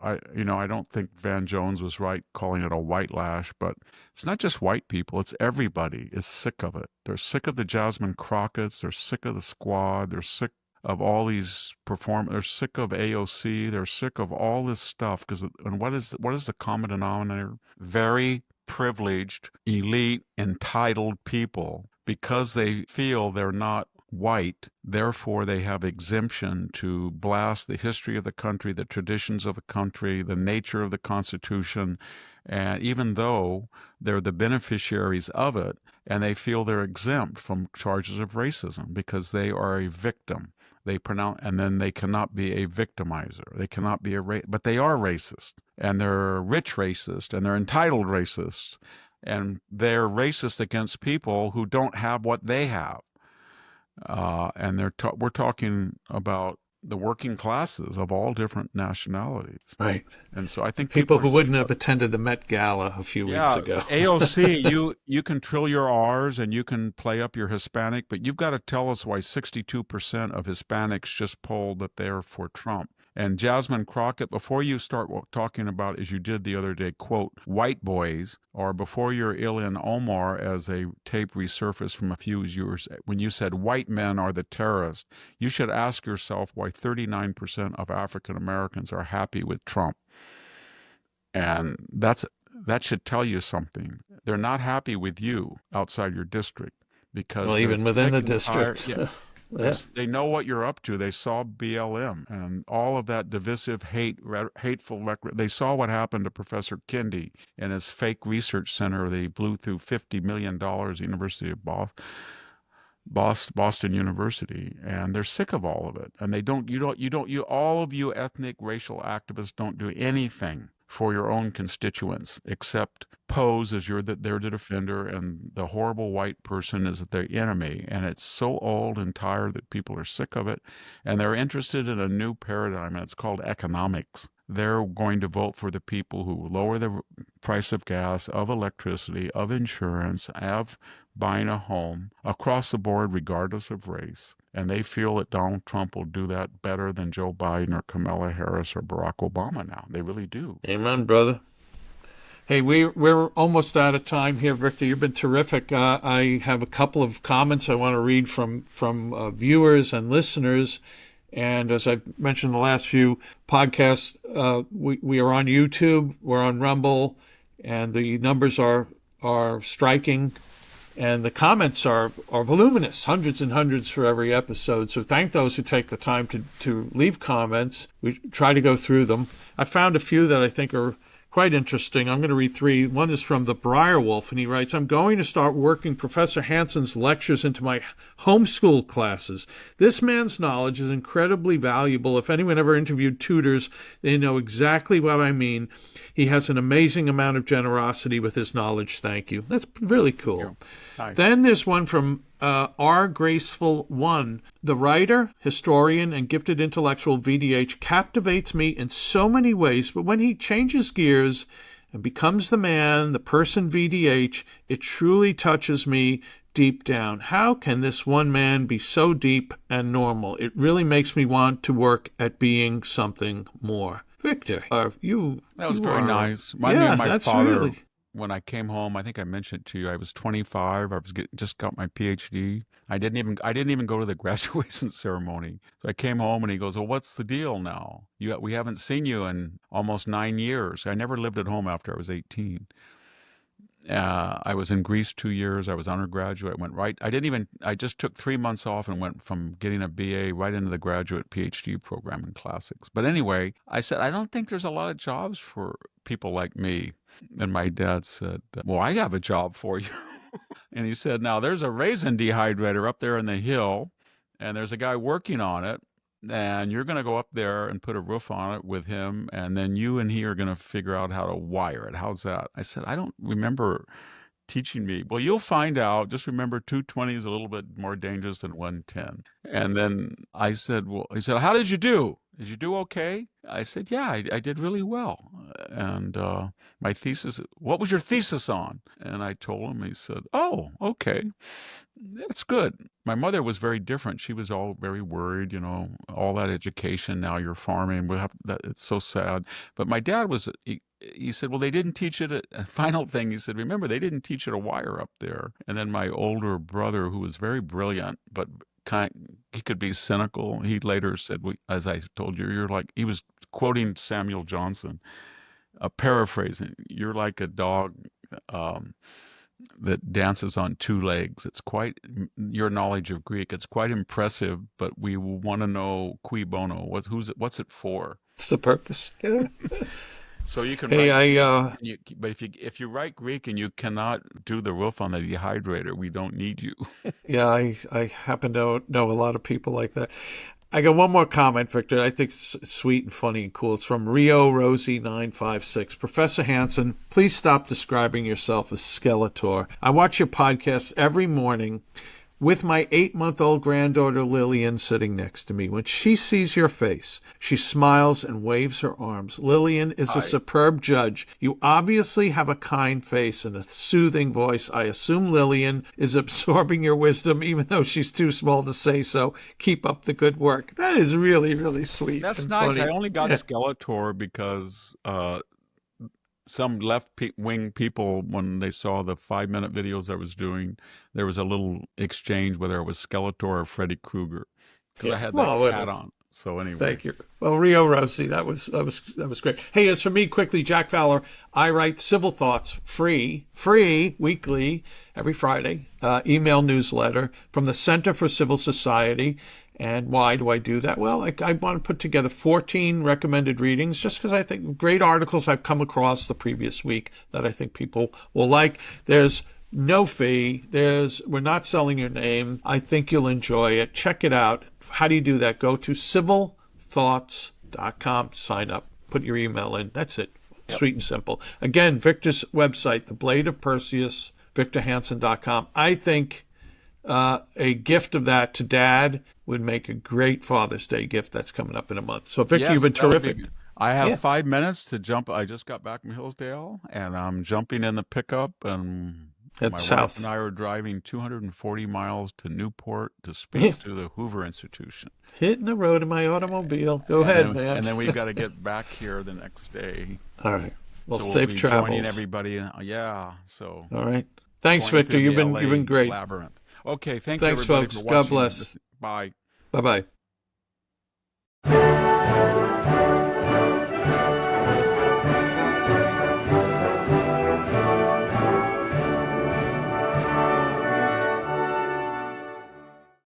I don't think Van Jones was right calling it a white lash, but it's not just white people, it's everybody is sick of it. They're sick of the Jasmine Crockett's, they're sick of the Squad, they're sick of all these they're sick of AOC, they're sick of all this stuff, and what is the common denominator? Very privileged, elite, entitled people, because they feel they're not white, therefore they have exemption to blast the history of the country, the traditions of the country, the nature of the Constitution, and even though they're the beneficiaries of it, and they feel they're exempt from charges of racism because they are a victim. And then they cannot be a victimizer. They cannot be but they are racist, and they're rich racist, and they're entitled racist, and they're racist against people who don't have what they have. And we're talking about the working classes of all different nationalities. Right. And so I think people who wouldn't have attended the Met Gala a few weeks ago. AOC, you can trill your R's and you can play up your Hispanic, but you've got to tell us why 62% of Hispanics just polled that they're for Trump. And Jasmine Crockett, before you start talking about, as you did the other day, quote, white boys, or before your Ilhan Omar, as a tape resurfaced from a few years, when you said white men are the terrorists, you should ask yourself why 39% of African Americans are happy with Trump. And that should tell you something. They're not happy with you outside your district because even within the district. Yeah. They know what you're up to. They saw BLM and all of that divisive hateful. They saw what happened to Professor Kendi and his fake research center that he blew through $50 million at the University of Boston. Boston University, and they're sick of all of it. And all of you ethnic racial activists don't do anything for your own constituents except pose as they're the defender, and the horrible white person is the enemy. And it's so old and tired that people are sick of it, and they're interested in a new paradigm, and it's called economics. They're going to vote for the people who lower the price of gas, of electricity, of insurance, of buying a home across the board, regardless of race. And they feel that Donald Trump will do that better than Joe Biden or Kamala Harris or Barack Obama now. They really do. Amen, brother. Hey, we're almost out of time here, Victor. You've been terrific. I have a couple of comments I want to read from viewers and listeners. And as I've mentioned in the last few podcasts, we are on YouTube, we're on Rumble, and the numbers are striking, and the comments are voluminous, hundreds and hundreds for every episode. So thank those who take the time to leave comments. We try to go through them. I found a few that I think are quite interesting. I'm going to read three. One is from the Briarwolf, and he writes, I'm going to start working Professor Hanson's lectures into my homeschool classes. This man's knowledge is incredibly valuable. If anyone ever interviewed tutors, they know exactly what I mean. He has an amazing amount of generosity with his knowledge. Thank you. That's really cool. Nice. Then there's one from R. Graceful One. The writer, historian, and gifted intellectual VDH captivates me in so many ways, but when he changes gears and becomes the man, the person VDH, it truly touches me deep down. How can this one man be so deep and normal? It really makes me want to work at being something more. Victor, that was very nice. Reminded me of my father. When I came home, I think I mentioned it to you, I was 25. I was just got my PhD. I didn't even go to the graduation ceremony. So I came home and he goes, well, what's the deal now? We haven't seen you in almost 9 years. I never lived at home after I was 18. I was in Greece 2 years. I was undergraduate. I just took 3 months off and went from getting a BA right into the graduate PhD program in classics. But anyway, I said, I don't think there's a lot of jobs for people like me. And my dad said, well, I have a job for you. And he said, now there's a raisin dehydrator up there in the hill, and there's a guy working on it. And you're going to go up there and put a roof on it with him, and then you and he are going to figure out how to wire it. How's that? I said, I don't remember teaching me. Well, you'll find out. Just remember 220 is a little bit more dangerous than 110. And then I said, well, he said, how did you do? Did you do okay? I said, yeah, I did really well. And my thesis, what was your thesis on? And I told him. He said, oh, okay. That's good. My mother was very different. She was all very worried, all that education. Now you're farming. It's so sad. But my dad was, he said, well, they didn't teach it. A final thing, he said, remember, they didn't teach you to wire up there. And then my older brother, who was very brilliant, but he could be cynical. He later said, as I told you, he was quoting Samuel Johnson, paraphrasing, you're like a dog that dances on two legs. It's quite, your knowledge of Greek, it's quite impressive, but we want to know cui bono, what's it for? What's the purpose? Yeah. So you can but if you write Greek and you cannot do the roof on the dehydrator, we don't need you. Yeah, I happen to know a lot of people like that. I got one more comment, Victor. I think it's sweet and funny and cool. It's from Rio Rosie 956. Professor Hanson, please stop describing yourself as Skeletor. I watch your podcast every morning with my 8-month-old granddaughter Lillian sitting next to me. When she sees your face, she smiles and waves her arms. Lillian is a superb judge. You obviously have a kind face and a soothing voice. I assume Lillian is absorbing your wisdom, even though she's too small to say so. Keep up the good work. That is really, really sweet. That's nice. Funny. I only got Skeletor because some left-wing people, when they saw the 5-minute videos I was doing, there was a little exchange whether it was Skeletor or Freddy Krueger, because I had that hat on. So anyway, thank you. Well, Rio Rossi, that was great. Hey, as for me, quickly, Jack Fowler, I write Civil Thoughts free weekly every Friday, email newsletter from the Center for Civil Society. And why do I do that? Well, I want to put together 14 recommended readings just because I think great articles I've come across the previous week that I think people will like. There's No fee. We're not selling your name. I think you'll enjoy it. Check it out. How do you do that? Go to civilthoughts.com, sign up, put your email in. That's it. Yep. Sweet and simple. Again, Victor's website, The Blade of Perseus, victorhanson.com. I think a gift of that to Dad would make a great Father's Day gift that's coming up in a month. So, Victor, you've been terrific. I have 5 minutes to jump. I just got back from Hillsdale, and I'm jumping in the pickup, and my wife and I are driving 240 miles to Newport to speak to the Hoover Institution. Hitting the road in my automobile. Go ahead, man. And then we've got to get back here the next day. All right. Well, so safe travels. Joining everybody. Yeah. So. All right. Thanks, Victor. You've been great. Labyrinth. Okay. Thanks, everybody, folks. For watching. God bless. Bye. Bye-bye.